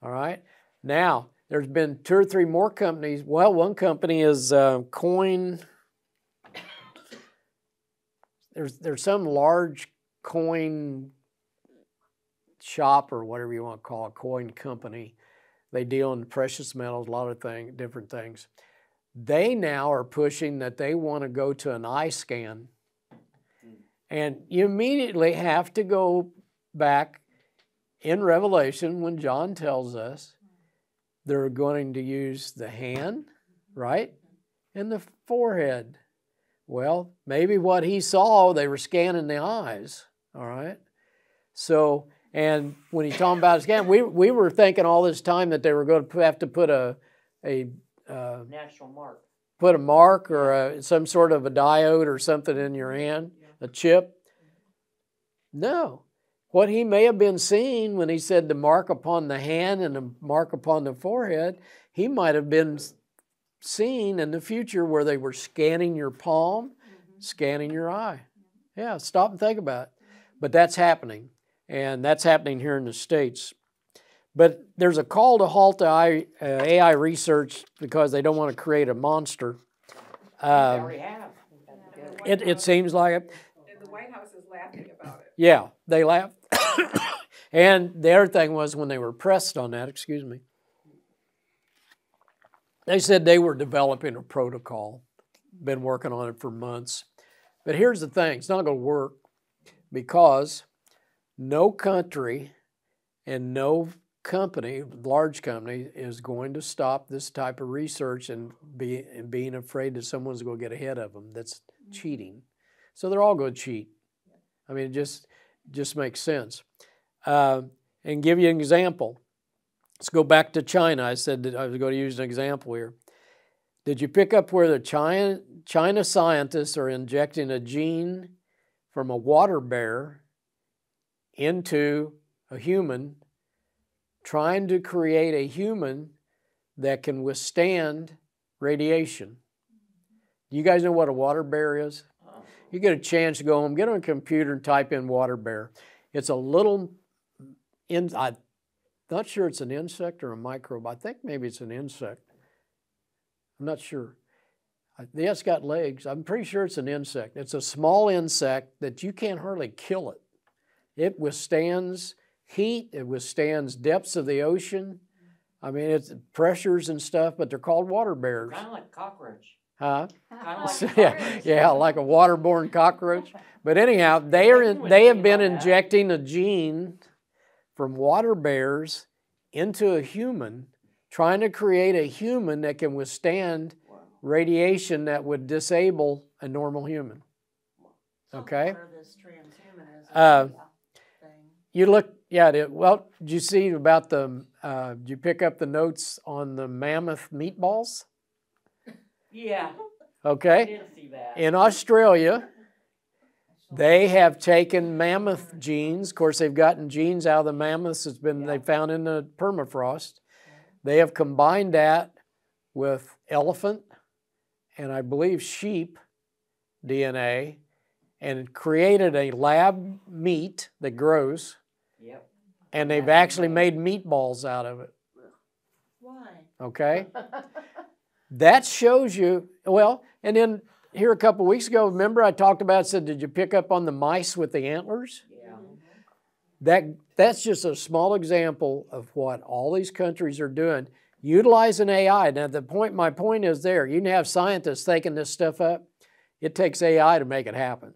All right. Now there's been 2 or 3 more companies. Well, one company is Coin. There's some large coin shop, or whatever you want to call it, coin company. They deal in precious metals, a lot of different things. They now are pushing that they want to go to an eye scan. And you immediately have to go back in Revelation when John tells us they're going to use the hand, right, and the forehead. Well, maybe what he saw, they were scanning the eyes, all right? So, and when he's talking about a scan, we were thinking all this time that they were going to have to put a national mark. Put a mark or some sort of a diode or something in your hand, a chip. No. What he may have been seeing when he said the mark upon the hand and the mark upon the forehead, he might have been seeing in the future where they were scanning your palm, scanning your eye. Yeah, stop and think about it. But that's happening, and that's happening here in the States. But there's a call to halt the AI research because they don't want to create a monster. They already have. It seems like it. And the White House has laughing about it. Yeah, they laughed. And the other thing was when they were pressed on that, excuse me, they said they were developing a protocol, been working on it for months. But here's the thing, it's not going to work because no country and no company, large company, is going to stop this type of research and being afraid that someone's going to get ahead of them that's cheating. So they're all going to cheat. I mean, it just makes sense. And give you an example. Let's go back to China. I said that I was going to use an example here. Did you pick up where the China scientists are injecting a gene from a water bear into a human, trying to create a human that can withstand radiation? You guys know what a water bear is? You get a chance to go home, get on a computer and type in water bear. It's a little, I'm not sure it's an insect or a microbe. I think maybe it's an insect. I'm not sure. Yeah, it's got legs. I'm pretty sure it's an insect. It's a small insect that you can't hardly kill it. It withstands heat. It withstands depths of the ocean. I mean, it's pressures and stuff, but they're called water bears. Kind of like cockroach. Huh? Kind of like Yeah, like a waterborne cockroach. But anyhow, they have been injecting a gene from water bears into a human, trying to create a human that can withstand radiation that would disable a normal human. Okay? This transhumanism thing. You look, yeah, well, did you see about the, did you pick up the notes on the mammoth meatballs? Yeah. Okay. I did see that. In Australia, they have taken mammoth genes. Of course, they've gotten genes out of the mammoths they found in the permafrost. They have combined that with elephant and I believe sheep DNA and created a lab meat that grows. Yep. And they've actually made meatballs out of it. Why? Okay? That shows you, well, and then here a couple weeks ago, remember I talked about, said, did you pick up on the mice with the antlers? Yeah. That's just a small example of what all these countries are doing, utilizing AI. Now, my point is there, you can have scientists thinking this stuff up. It takes AI to make it happen.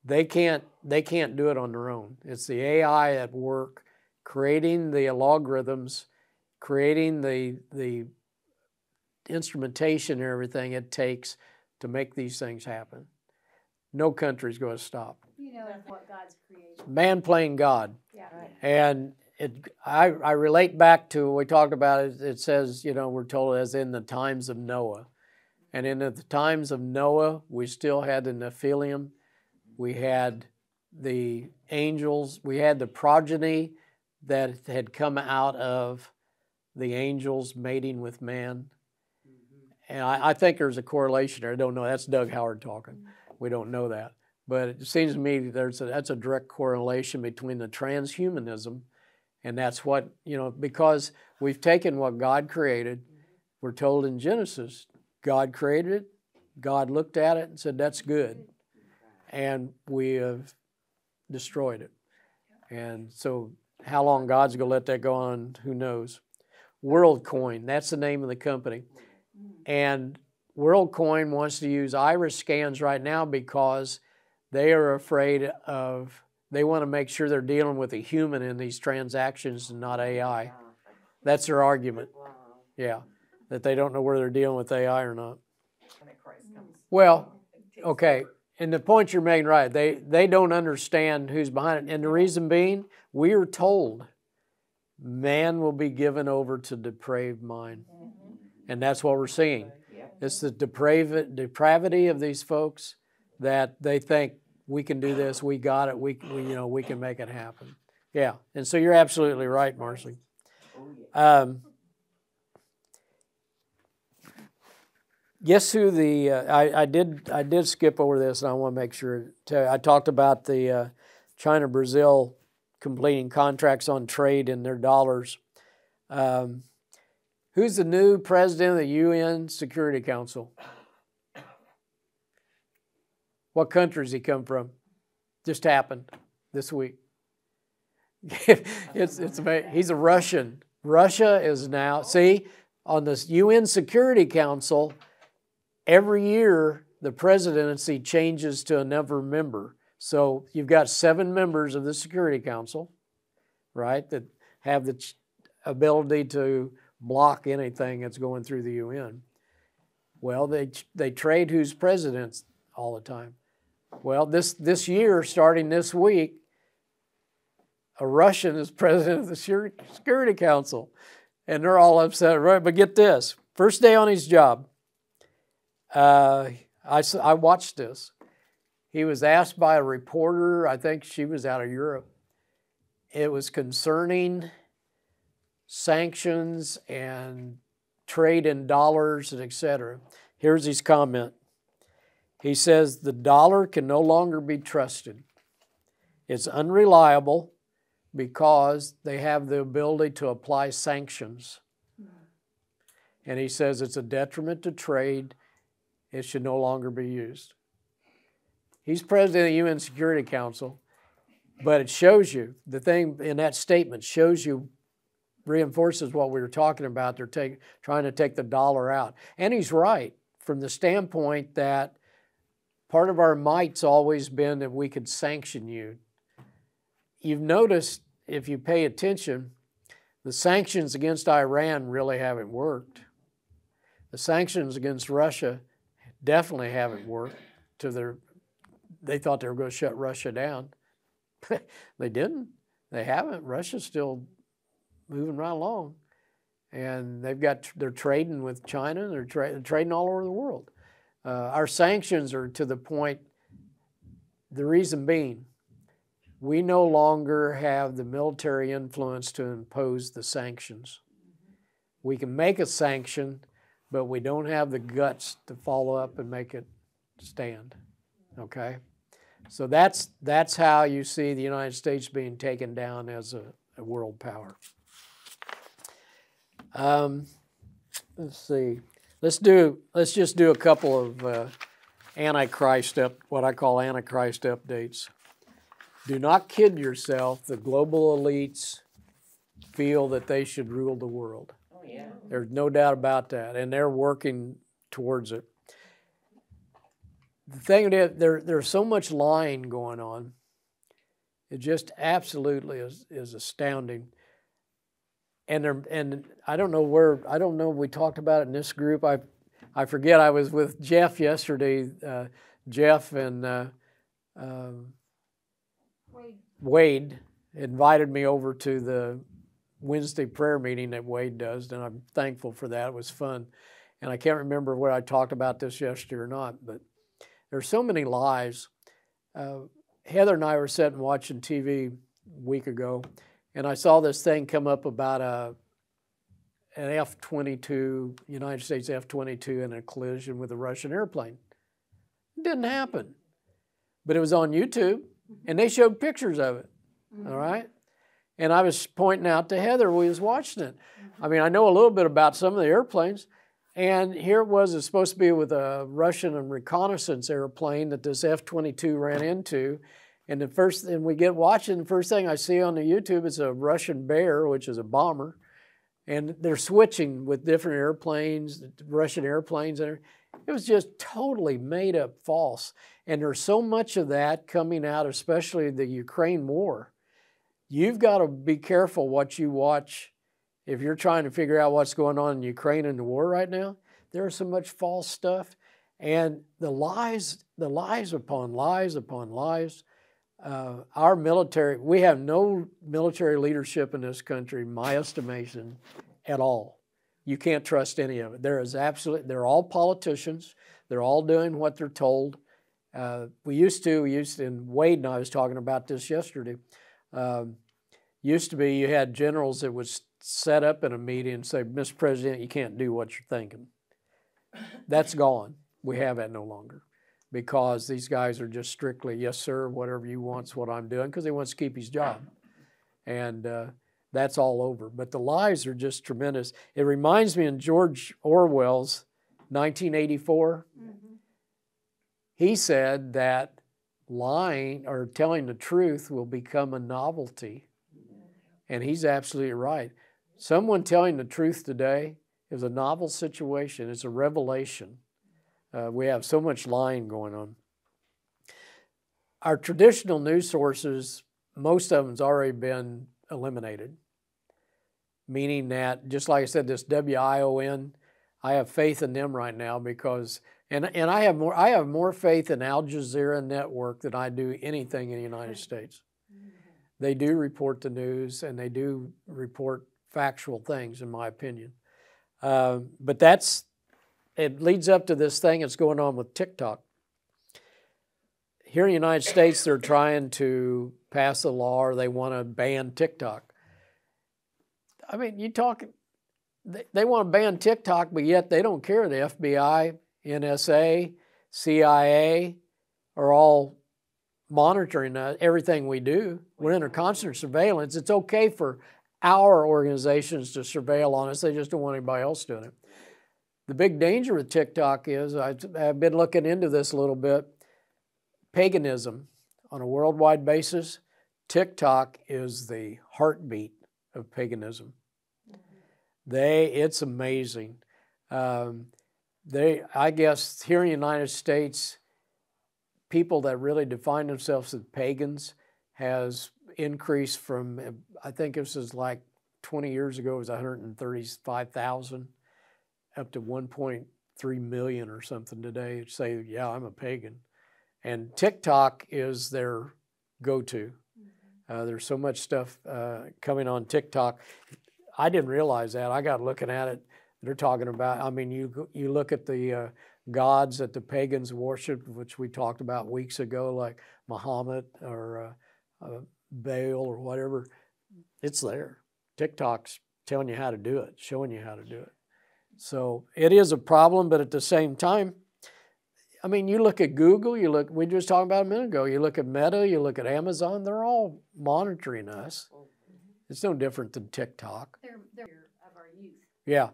They can't do it on their own. It's the AI at work, creating the algorithms, creating the instrumentation and everything it takes to make these things happen. No country's going to stop. You know what God's created. Man playing God. Yeah. And I relate back to what we talked about. It says, we're told as in the times of Noah. And in the times of Noah, we still had the Nephilim. We had the angels. We had the progeny that had come out of the angels mating with man. And I think there's a correlation there. I don't know. That's Doug Howard talking. We don't know that. But it seems to me that's a direct correlation between the transhumanism, and that's what, because we've taken what God created. We're told in Genesis, God created it. God looked at it and said, that's good. And we have destroyed it. And so how long God's going to let that go on, who knows. WorldCoin, that's the name of the company. And WorldCoin wants to use iris scans right now because they are afraid they want to make sure they're dealing with a human in these transactions and not AI. That's their argument. Yeah, that they don't know whether they're dealing with AI or not. Well, okay, and the point you're making, right, they don't understand who's behind it. And the reason being, we are told man will be given over to depraved mind. And that's what we're seeing. It's the depravity of these folks that they think we can do this, we got it, we can make it happen. Yeah, and so you're absolutely right, Marcy. Guess who I did skip over this, and I want to make sure. I talked about the China-Brazil completing contracts on trade in their dollars. Who's the new president of the UN Security Council? What country does he come from? Just happened this week. It's amazing. He's a Russian. Russia is now, see, on this UN Security Council, every year the presidency changes to another member. So you've got 7 members of the Security Council, right, that have the ability to block anything that's going through the UN. Well, they trade who's president all the time. Well, this year, starting this week, a Russian is president of the Security Council, and they're all upset, right? But get this, first day on his job, I watched this. He was asked by a reporter, I think she was out of Europe. It was concerning sanctions and trade in dollars and etc. Here's his comment. He says, the dollar can no longer be trusted. It's unreliable because they have the ability to apply sanctions. And he says it's a detriment to trade. It should no longer be used. He's president of the UN Security Council, but it shows you, the thing in that statement shows you, reinforces what we were talking about. They're trying to take the dollar out. And he's right from the standpoint that part of our might's always been that we could sanction you. You've noticed, if you pay attention, the sanctions against Iran really haven't worked. The sanctions against Russia definitely haven't worked. They thought they were going to shut Russia down. They didn't. They haven't. Russia's still moving right along. And they're trading with China. They're trading all over the world. Our sanctions are to the point, the reason being, we no longer have the military influence to impose the sanctions. We can make a sanction, but we don't have the guts to follow up and make it stand, okay? So that's how you see the United States being taken down as a world power. Let's see. Let's just do a couple of what I call Antichrist updates. Do not kid yourself. The global elites feel that they should rule the world. Oh, yeah. There's no doubt about that, and they're working towards it. The thing is, there's so much lying going on. It just absolutely is astounding. And I don't know if we talked about it in this group. I forget. I was with Jeff yesterday. Jeff and Wade invited me over to the Wednesday prayer meeting that Wade does, and I'm thankful for that. It was fun. And I can't remember whether I talked about this yesterday or not, but there's so many lies. Heather and I were sitting watching TV a week ago, and I saw this thing come up about an F-22, United States F-22 in a collision with a Russian airplane. It didn't happen. But it was on YouTube, and they showed pictures of it, all right? And I was pointing out to Heather when we was watching it. I mean, I know a little bit about some of the airplanes, and here it was, it's supposed to be with a Russian reconnaissance airplane that this F-22 ran into. And we get watching, the first thing I see on the YouTube is a Russian Bear, which is a bomber. And they're switching with different airplanes, Russian airplanes. And it was just totally made up false. And there's so much of that coming out, especially the Ukraine war. You've got to be careful what you watch. If you're trying to figure out what's going on in Ukraine in the war right now, there's so much false stuff. And the lies upon lies upon lies. Our military, we have no military leadership in this country, in my estimation, at all. You can't trust any of it. They're all politicians. They're all doing what they're told. We used to, and Wade and I was talking about this yesterday, used to be you had generals that would set up in a meeting and say, Mr. President, you can't do what you're thinking. That's gone. We have that no longer. Because these guys are just strictly, yes, sir, whatever you want's what I'm doing, because he wants to keep his job. And that's all over. But the lies are just tremendous. It reminds me of George Orwell's 1984. Mm-hmm. He said that lying or telling the truth will become a novelty. And he's absolutely right. Someone telling the truth today is a novel situation. It's a revelation. We have so much lying going on. Our traditional news sources, most of them's already been eliminated, meaning that, just like I said, this WION, I have faith in them right now because, and I have more faith in Al Jazeera Network than I do anything in the United States. They do report the news and they do report factual things, in my opinion. But it leads up to this thing that's going on with TikTok. Here in the United States, they're trying to pass a law, or they want to ban TikTok. I mean, they want to ban TikTok, but yet they don't care. The FBI, NSA, CIA are all monitoring everything we do. We're under constant surveillance. It's okay for our organizations to surveil on us. They just don't want anybody else doing it. The big danger with TikTok is, I've been looking into this a little bit, paganism on a worldwide basis. TikTok is the heartbeat of paganism. It's amazing. I guess here in the United States, people that really define themselves as pagans has increased from, I think this is like 20 years ago, it was 135,000 up to 1.3 million or something today say, yeah, I'm a pagan. And TikTok is their go-to. There's so much stuff coming on TikTok. I didn't realize that. I got looking at it. They're talking about, I mean, you look at the gods that the pagans worship, which we talked about weeks ago, like Muhammad or Baal or whatever. It's there. TikTok's telling you how to do it, showing you how to do it. So it is a problem, but at the same time, I mean, you look at Google, we were just talking about a minute ago, you look at Meta, you look at Amazon, they're all monitoring us. It's no different than TikTok. They're of our youth. Yeah.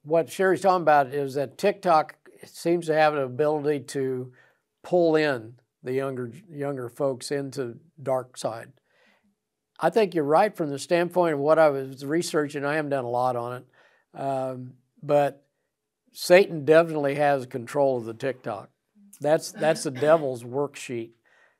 What Sherry's talking about is that TikTok seems to have an ability to pull in the younger folks into dark side. I think you're right from the standpoint of what I was researching. I haven't done a lot on it. But Satan definitely has control of the TikTok. That's the devil's worksheet.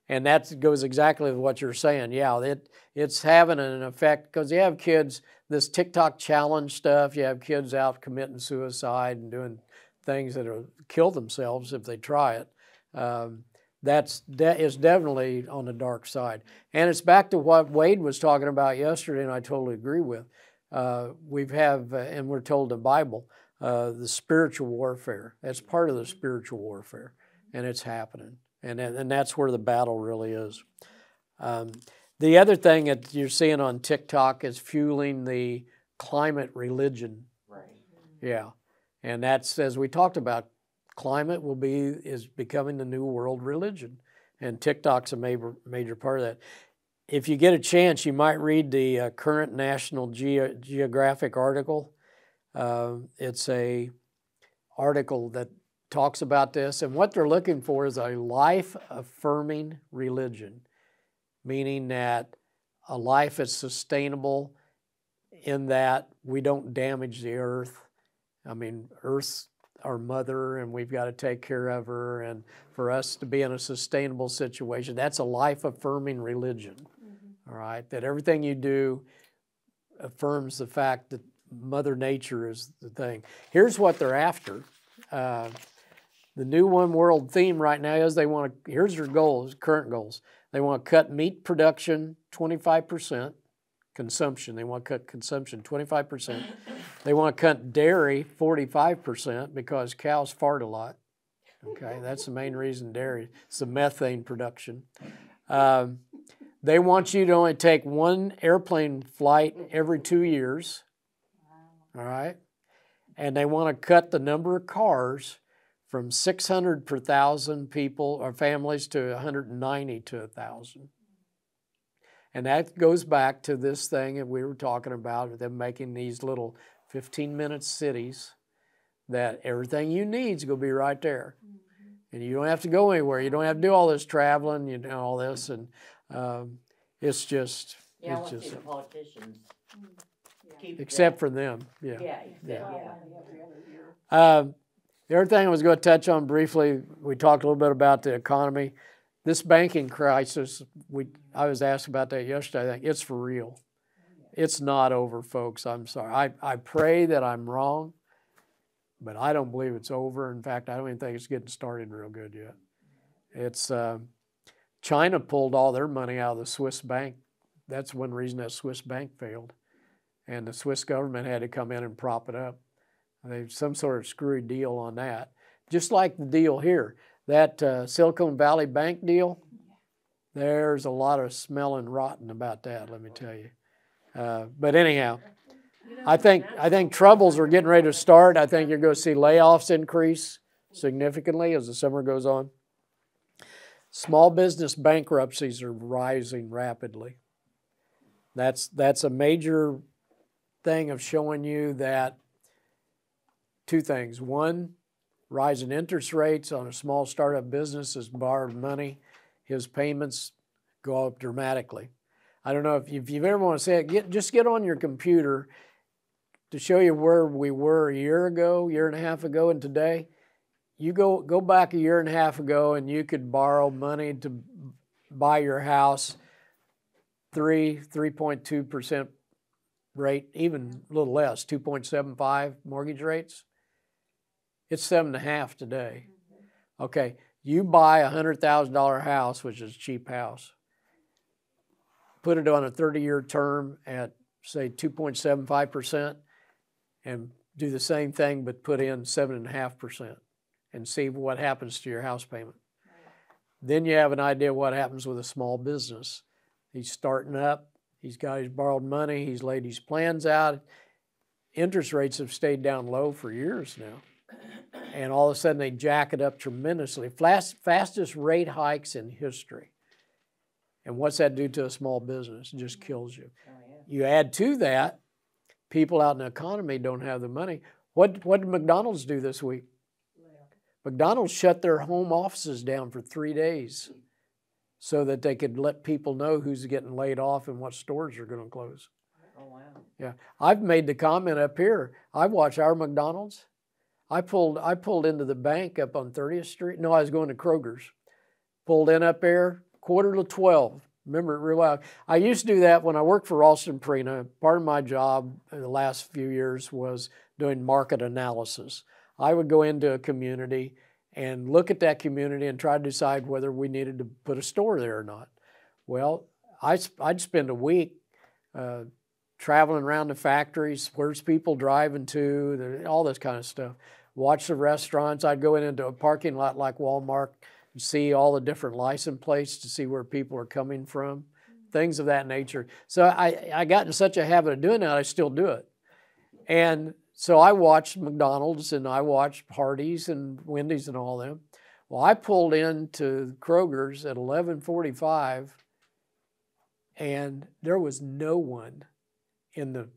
And that goes exactly with what you're saying. Yeah, it's having an effect because you have kids, this TikTok challenge stuff, you have kids out committing suicide and doing things that'll kill themselves if they try it. That is definitely on the dark side. And it's back to what Wade was talking about yesterday, and I totally agree with. And we're told in the Bible, the spiritual warfare. That's part of the spiritual warfare, and it's happening. And that's where the battle really is. The other thing that you're seeing on TikTok is fueling the climate religion. Right. Yeah. And that's, as we talked about, climate is becoming the new world religion. And TikTok's a major part of that. If you get a chance, you might read the current National Geographic article. It's a article that talks about this, and what they're looking for is a life-affirming religion, meaning that a life is sustainable in that we don't damage the earth. I mean, Earth's our mother, and we've got to take care of her, and for us to be in a sustainable situation, that's a life-affirming religion, all right? That everything you do affirms the fact that Mother Nature is the thing. Here's what they're after. The new one world theme right now is here's their goals, current goals. They want to cut meat production 25%, consumption. They want to cut consumption 25%. They want to cut dairy 45% because cows fart a lot. Okay, that's the main reason dairy. It's the methane production. They want you to only take one airplane flight every 2 years. All right? And they want to cut the number of cars from 600 per thousand people or families to 190 to 1,000. And that goes back to this thing that we were talking about, them making these little 15-minute cities that everything you need is going to be right there. and you don't have to go anywhere. You don't have to do all this traveling, you know, all this, and it's just, Yeah, I it's want to see just, the politicians keep except that. for them, Yeah, except, Yeah. yeah. Every other year. The other thing I was going to touch on briefly, we talked a little bit about the economy. This banking crisis, I was asked about that yesterday. I think it's for real. It's not over, folks. I'm sorry. I pray that I'm wrong, but I don't believe it's over. In fact, I don't even think it's getting started real good yet. It's China pulled all their money out of the Swiss bank. That's one reason that Swiss bank failed, and the Swiss government had to come in and prop it up. There's some sort of screwy deal on that. Just like the deal here, that Silicon Valley Bank deal, there's a lot of smelling rotten about that, let me tell you. But anyhow, I think troubles are getting ready to start. I think you're going to see layoffs increase significantly as the summer goes on. Small business bankruptcies are rising rapidly. That's a major thing of showing you that two things. One, rise in interest rates on a small startup business has borrowed money. His payments go up dramatically. I don't know if you've ever want to say it, just get on your computer to show you where we were a year ago, year and a half ago, and today. You go back a year and a half ago and you could borrow money to buy your house, 3.2% rate, even a little less, 2.75 mortgage rates. It's 7.5 today. Okay, you buy a $100,000 house, which is a cheap house. Put it on a 30-year term at, say, 2.75%, and do the same thing, but put in 7.5%, and see what happens to your house payment. Then you have an idea what happens with a small business. He's starting up. He's got his borrowed money. He's laid his plans out. Interest rates have stayed down low for years now. And all of a sudden they jack it up tremendously. Fastest rate hikes in history. And what's that do to a small business? It just kills you. Oh, yeah. You add to that, people out in the economy don't have the money. What did McDonald's do this week? McDonald's shut their home offices down for 3 days so that they could let people know who's getting laid off and what stores are going to close. Oh, wow. Yeah, I've made the comment up here. I watch our McDonald's. I pulled into the bank up on 30th Street. No, I was going to Kroger's. Pulled in up there, 11:45. Remember it real well. I used to do that when I worked for Ralston Purina. Part of my job in the last few years was doing market analysis. I would go into a community and look at that community and try to decide whether we needed to put a store there or not. Well, I'd spend a week traveling around the factories, where's people driving to, all this kind of stuff. Watch the restaurants. I'd go into a parking lot like Walmart and see all the different license plates to see where people are coming from, things of that nature. So I got in such a habit of doing that, I still do it. And so I watched McDonald's and I watched Hardee's and Wendy's and all them. Well, I pulled into Kroger's at 11:45 and there was no one in the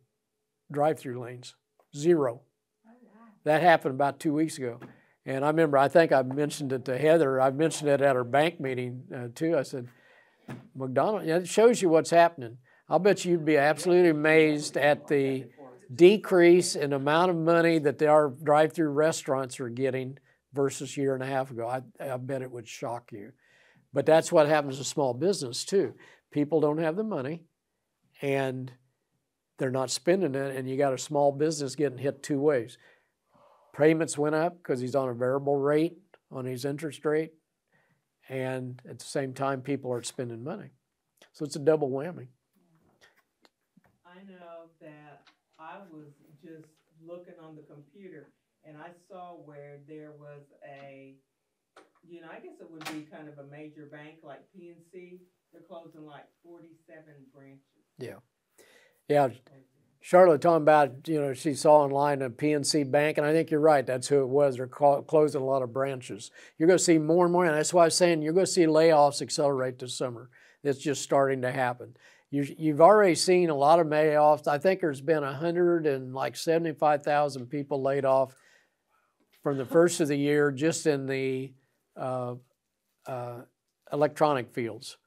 drive-through lanes, zero. That happened about 2 weeks ago. And I remember, I think I mentioned it to Heather. I mentioned it at our bank meeting too. I said, McDonald's, yeah, it shows you what's happening. I'll bet you'd be absolutely amazed at the decrease in amount of money that our drive-through restaurants are getting versus a year and a half ago. I bet it would shock you. But that's what happens to small business too. People don't have the money and they're not spending it, and you got a small business getting hit two ways. Payments went up because he's on a variable rate on his interest rate, and at the same time, people aren't spending money. So it's a double whammy. I know that I was just looking on the computer and I saw where there was I guess it would be kind of a major bank like PNC. They're closing like 47 branches. Yeah. Charlotte talking about, she saw online a PNC Bank, and I think you're right. That's who it was. They're closing a lot of branches. You're going to see more and more, and that's why I was saying you're going to see layoffs accelerate this summer. It's just starting to happen. You've already seen a lot of layoffs. I think there's been 175,000 people laid off from the first of the year just in the electronic fields,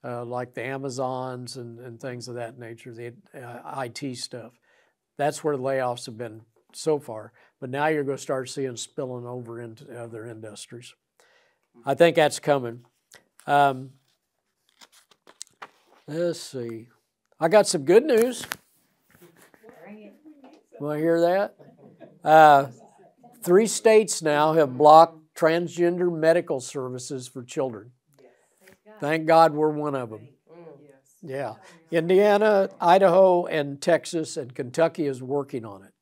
like the Amazons and things of that nature, the IT stuff. That's where the layoffs have been so far. But now you're going to start seeing spilling over into other industries. I think that's coming. Let's see. I got some good news. Want to hear that? 3 states now have blocked transgender medical services for children. Thank God we're one of them. Yeah. Indiana, Idaho, and Texas, and Kentucky is working on it.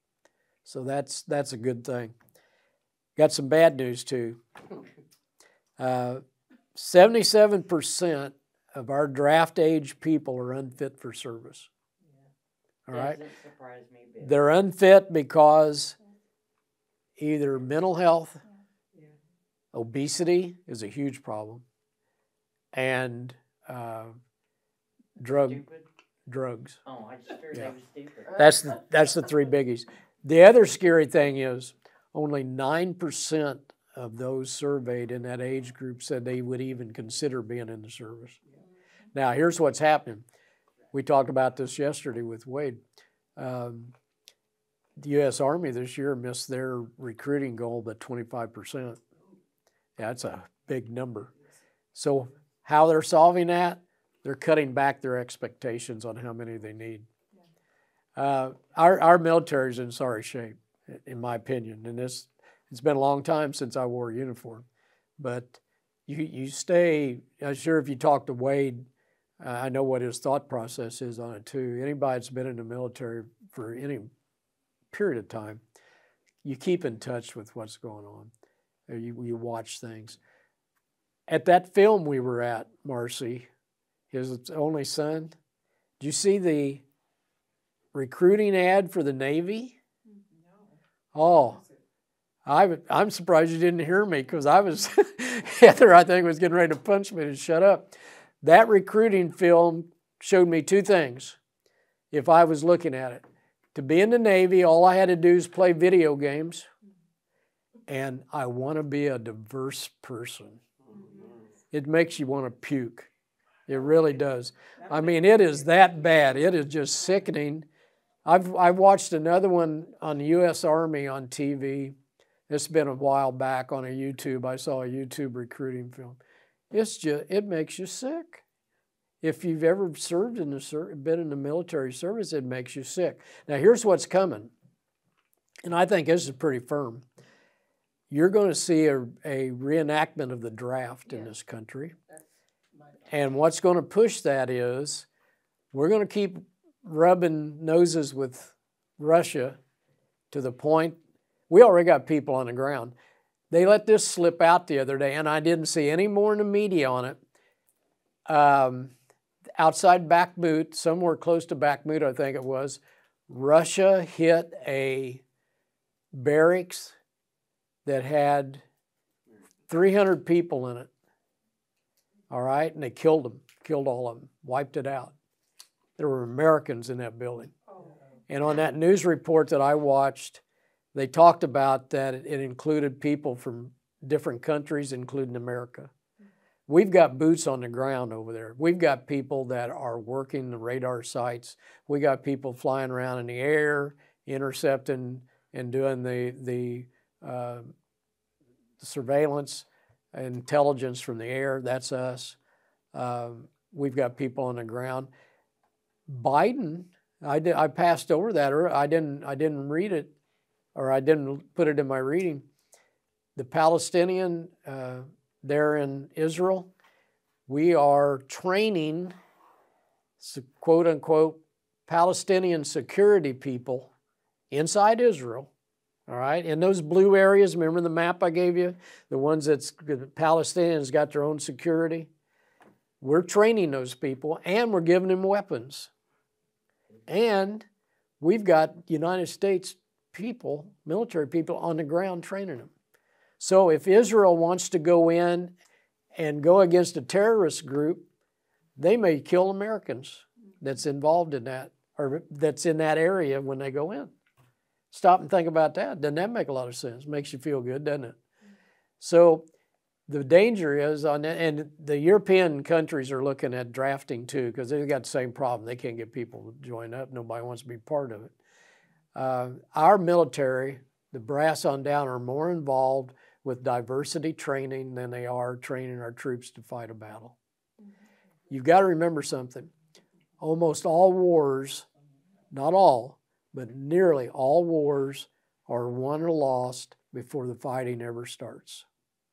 So that's a good thing. Got some bad news too. 77% of our draft age people are unfit for service. All right? Doesn't surprise me a bit. They're unfit because either mental health, obesity is a huge problem, and drugs. Oh, I just heard they were stupid. That's the 3 biggies. The other scary thing is only 9% of those surveyed in that age group said they would even consider being in the service. Now, here's what's happening. We talked about this yesterday with Wade. The U.S. Army this year missed their recruiting goal by 25%. That's a big number. So how they're solving that, they're cutting back their expectations on how many they need. Our military is in sorry shape, in my opinion, and it's been a long time since I wore a uniform. But you stay, I'm sure if you talk to Wade, I know what his thought process is on it too. Anybody that's been in the military for any period of time, you keep in touch with what's going on. You watch things. At that film we were at, Marcy, his only son, did you see the recruiting ad for the Navy? Oh, I'm surprised you didn't hear me, because I was, Heather, I think, was getting ready to punch me to shut up. That recruiting film showed me 2 things if I was looking at it. To be in the Navy, all I had to do is play video games, and I want to be a diverse person. It makes you want to puke. It really does. I mean, it is that bad. It is just sickening. I've watched another one on the U.S. Army on TV. It's been a while back on a YouTube. I saw a YouTube recruiting film. It makes you sick. If you've ever served been in the military service, it makes you sick. Now, here's what's coming, and I think this is pretty firm. You're going to see a reenactment of the draft in this country. And what's going to push that is we're going to keep rubbing noses with Russia to the point, we already got people on the ground. They let this slip out the other day, and I didn't see any more in the media on it. Outside Bakhmut, somewhere close to Bakhmut, I think it was, Russia hit a barracks that had 300 people in it. All right, and they killed them, killed all of them, wiped it out. There were Americans in that building. And on that news report that I watched, they talked about that it included people from different countries, including America. We've got boots on the ground over there. We've got people that are working the radar sites. We got people flying around in the air, intercepting and doing the surveillance, intelligence from the air. That's us. We've got people on the ground. Biden, I passed over that, or I didn't read it, or I didn't put it in my reading. The Palestinian there in Israel, we are training, quote unquote, Palestinian security people inside Israel. All right, in those blue areas, remember the map I gave you? The ones that the Palestinians got their own security. We're training those people, and we're giving them weapons. And we've got United States people, military people on the ground training them. So if Israel wants to go in and go against a terrorist group, they may kill Americans that's involved in that, or that's in that area when they go in. Stop and think about that. Doesn't that make a lot of sense? Makes you feel good, doesn't it? So the danger is and the European countries are looking at drafting too, because they've got the same problem. They can't get people to join up. Nobody wants to be part of it. Our military, the brass on down, are more involved with diversity training than they are training our troops to fight a battle. You've got to remember something. Almost all wars, not all, but nearly all wars are won or lost before the fighting ever starts.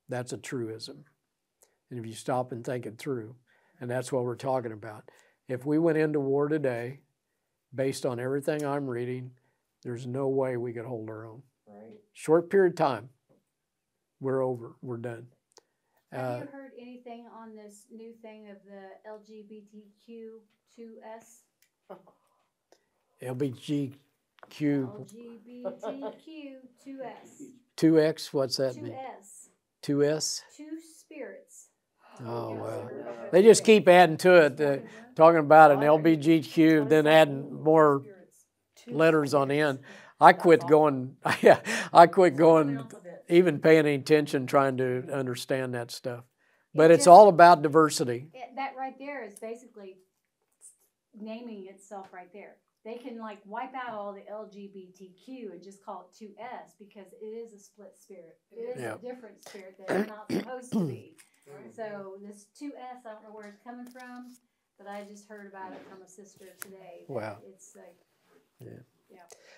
That's a truism. And if you stop and think it through, and that's what we're talking about. If we went into war today, based on everything I'm reading, there's no way we could hold our own. Right. Short period of time, we're over, we're done. Have you heard anything on this new thing of the LGBTQ2S? LGBTQ2S. LGBTQ2S. What's that mean? 2S. 2S? Two spirits. Oh, Yes. well. They just keep adding to it, talking about an LGBTQ, then adding more letters on the end. I quit going, even paying any attention, trying to understand that stuff. But it's all about diversity. That right there is basically naming itself right there. They can like wipe out all the LGBTQ and just call it 2S because it is a split spirit. It is a different spirit that it's not supposed to be. So this 2S, I don't know where it's coming from, but I just heard about it from a sister today. Wow. It's like,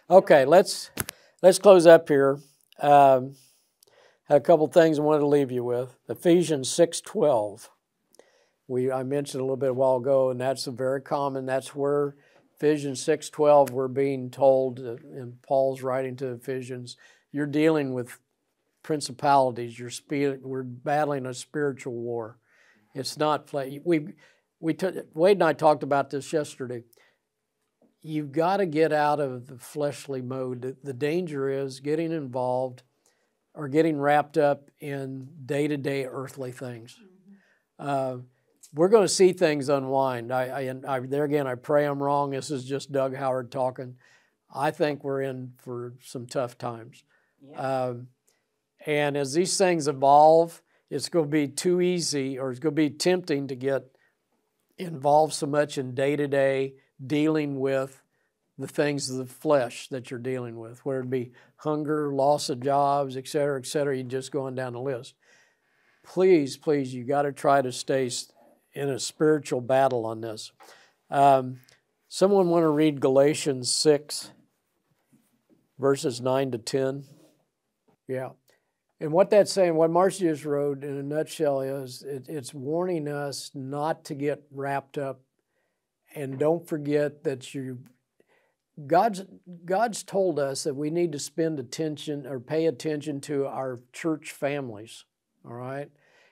Okay, let's close up here. Had a couple things I wanted to leave you with. Ephesians 6:12. I mentioned a little bit a while ago, and that's a very common. That's where Ephesians 6:12, we're being told in Paul's writing to Ephesians, you're dealing with principalities. We're battling a spiritual war. It's not Wade and I talked about this yesterday. You've got to get out of the fleshly mode. The danger is getting involved or getting wrapped up in day-to-day earthly things. We're going to see things unwind. There again, I pray I'm wrong. This is just Doug Howard talking. I think we're in for some tough times. Yeah. And as these things evolve, it's going to be too easy, or it's going to be tempting to get involved so much in day-to-day dealing with the things of the flesh that you're dealing with, whether it be hunger, loss of jobs, et cetera, you're just going down the list. Please, you got to try to stay in a spiritual battle on this. Someone want to read Galatians 6, verses 9 to 10? Yeah. And what that's saying, what Marcy just wrote in a nutshell is, it's warning us not to get wrapped up. And don't forget that God's told us that we need to spend attention or pay attention to our church families, all right?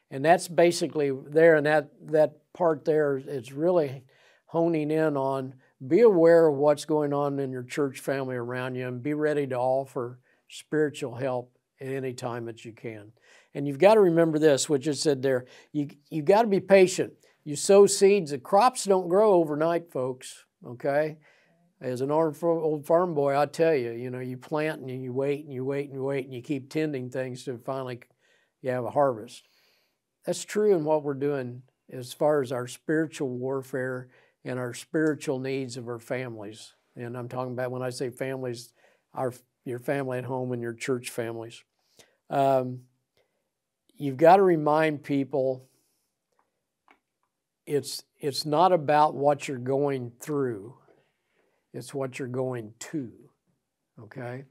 And that's basically there, and that part there, it's really honing in on, be aware of what's going on in your church family around you and be ready to offer spiritual help at any time that you can. And you've got to remember this, which is said there, you got to be patient. You sow seeds. The crops don't grow overnight, folks, okay? As an old farm boy, I tell you, you plant and you wait and you wait and you wait and you keep tending things to finally you have a harvest. That's true in what we're doing as far as our spiritual warfare and our spiritual needs of our families. And I'm talking about, when I say families, your family at home and your church families. You've got to remind people it's not about what you're going through. It's what you're going to, okay?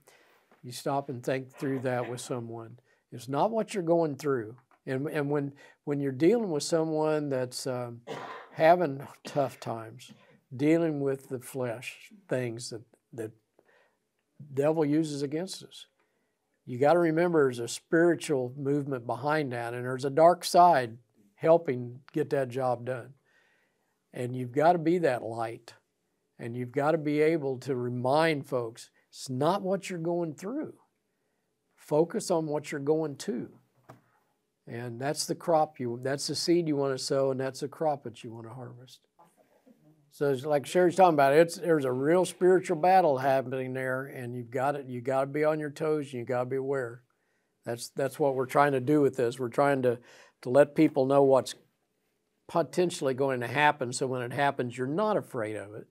You stop and think through that with someone. It's not what you're going through. And when you're dealing with someone that's having tough times, dealing with the flesh, things that the devil uses against us, you got to remember there's a spiritual movement behind that, and there's a dark side helping get that job done. And you've got to be that light. And you've got to be able to remind folks, it's not what you're going through. Focus on what you're going to. And that's the crop that's the seed you want to sow, and that's the crop that you want to harvest. So it's like Sherry's talking about, there's a real spiritual battle happening there, and you got to be on your toes, and you got to be aware That's what we're trying to do with this. We're trying to let people know what's potentially going to happen, so when it happens, you're not afraid of it,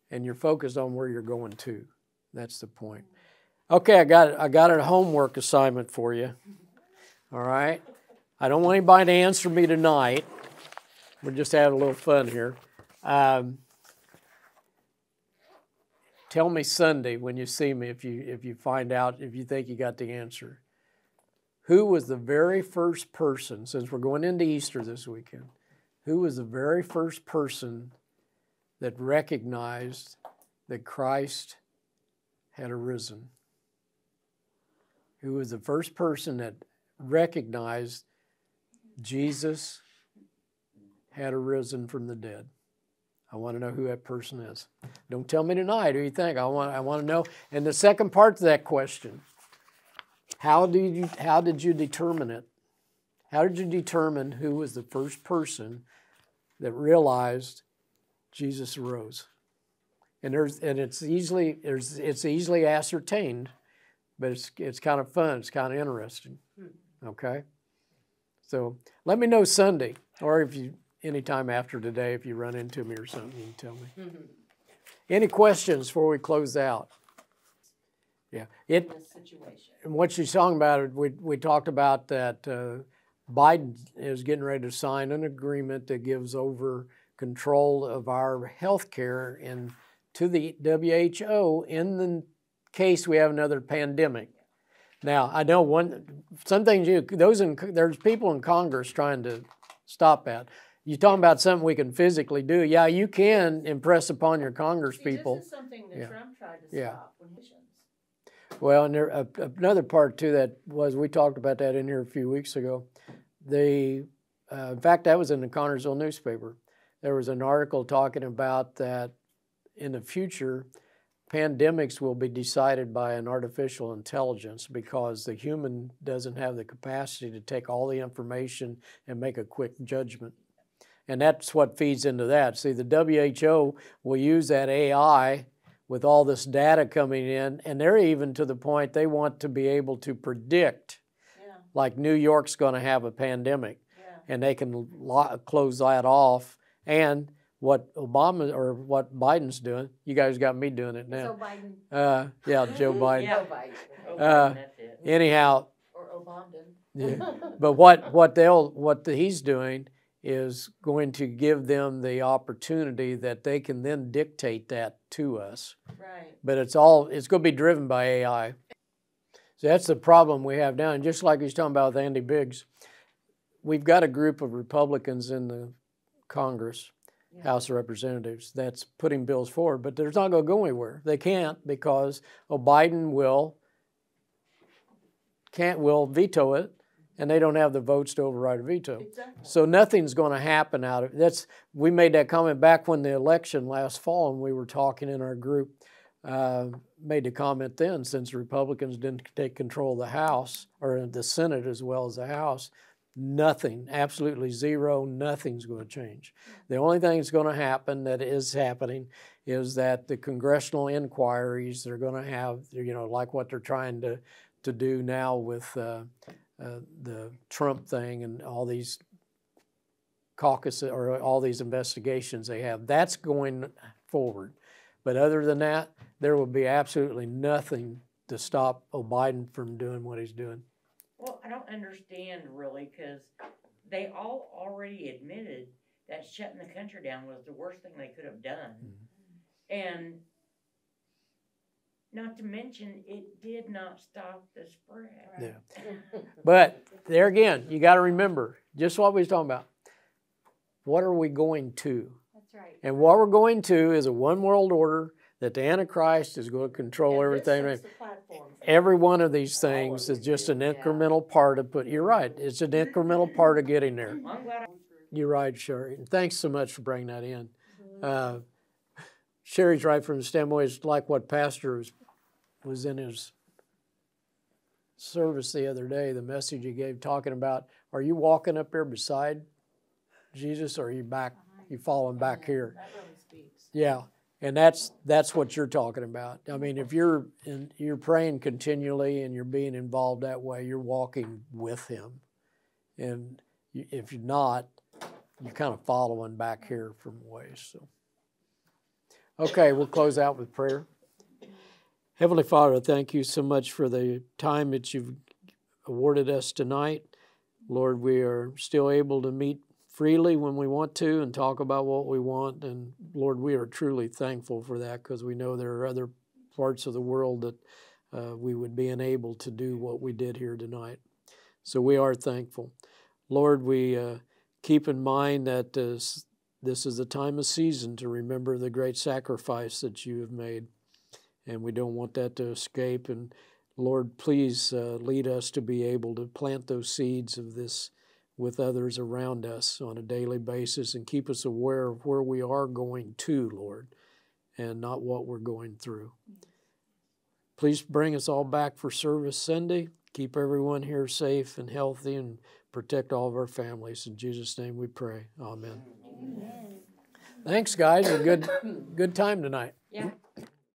and you're focused on where you're going to. That's the point. Okay, I got a homework assignment for you. All right? I don't want anybody to answer me tonight. We're just having a little fun here. Tell me Sunday when you see me if you find out, if you think you got the answer. Who was the very first person, since we're going into Easter this weekend, who was the very first person that recognized that Christ had arisen? Who was the first person that recognized Jesus had arisen from the dead? I want to know who that person is. Don't tell me tonight who you think. I want to know. And the second part to that question, how did you determine it? How did you determine who was the first person that realized Jesus arose? And it's easily ascertained, but it's kind of fun. It's kind of interesting. Okay. So let me know Sunday, or if you anytime after today, if you run into me or something, you can tell me. Any questions before we close out? Yeah. This situation. And what she's talking about, we talked about that Biden is getting ready to sign an agreement that gives over control of our health care to the WHO in the case we have another pandemic. Now, I know some things there's people in Congress trying to stop that. You're talking about something we can physically do. Yeah, you can impress upon your Congress people. This is something that Trump tried to stop when he Well, and another part to that was, we talked about that in here a few weeks ago. In fact, that was in the Connersville newspaper. There was an article talking about that in the future, pandemics will be decided by an artificial intelligence because the human doesn't have the capacity to take all the information and make a quick judgment. And that's what feeds into that. See, the WHO will use that AI with all this data coming in, and they're even to the point they want to be able to predict, like New York's going to have a pandemic, and they can close that off. And what Biden's doing, you guys got me doing it now. Joe Biden. Joe Biden. Yeah. That's it. Anyhow, or Obama did. yeah. But what he's doing is going to give them the opportunity that they can then dictate that to us. Right. But it's going to be driven by AI. So that's the problem we have now. And just like he's talking about with Andy Biggs, we've got a group of Republicans in the Congress, House of Representatives, that's putting bills forward, but they're not going to go anywhere. They can't, because Biden will veto it, and they don't have the votes to override a veto. Exactly. So nothing's going to happen out of it. We made that comment back when the election last fall, and we were talking in our group, made the comment then, since the Republicans didn't take control of the House, or the Senate as well as the House, nothing, absolutely zero, nothing's going to change. The only thing that's going to happen, that is happening, is that the congressional inquiries, they're going to have, like what they're trying to do now with the Trump thing and all these caucuses or all these investigations they have. That's going forward. But other than that, there will be absolutely nothing to stop Biden from doing what he's doing. Well, I don't understand really, because they all already admitted that shutting the country down was the worst thing they could have done. And not to mention, it did not stop the spread. Yeah. But there again, you got to remember just what we was talking about. What are we going to? That's right. And what we're going to is a one world order that the Antichrist is going to control everything. This is the platform. Every one of these things is just an incremental part of you're right. It's an incremental part of getting there. I'm glad You're right, Sherry. And thanks so much for bringing that in. Sherry's right from the standpoint, it's like what Pastor was in his service the other day, the message he gave, talking about, are you walking up there beside Jesus, or are you following back here? That really speaks. Yeah. And that's what you're talking about. I mean, if you're praying continually and you're being involved that way, you're walking with Him. And if you're not, you're kind of following back here from ways. So, okay, we'll close out with prayer. Heavenly Father, thank you so much for the time that you've awarded us tonight. Lord, we are still able to meet freely when we want to and talk about what we want. And Lord, we are truly thankful for that, because we know there are other parts of the world that we would be unable to do what we did here tonight. So we are thankful. Lord, we keep in mind that this is the time of season to remember the great sacrifice that you have made. And we don't want that to escape. And Lord, please lead us to be able to plant those seeds of this with others around us on a daily basis, and keep us aware of where we are going to, Lord, and not what we're going through. Please bring us all back for service Sunday. Keep everyone here safe and healthy, and protect all of our families. In Jesus' name we pray. Amen. Amen. Thanks, guys. A good time tonight. Yeah.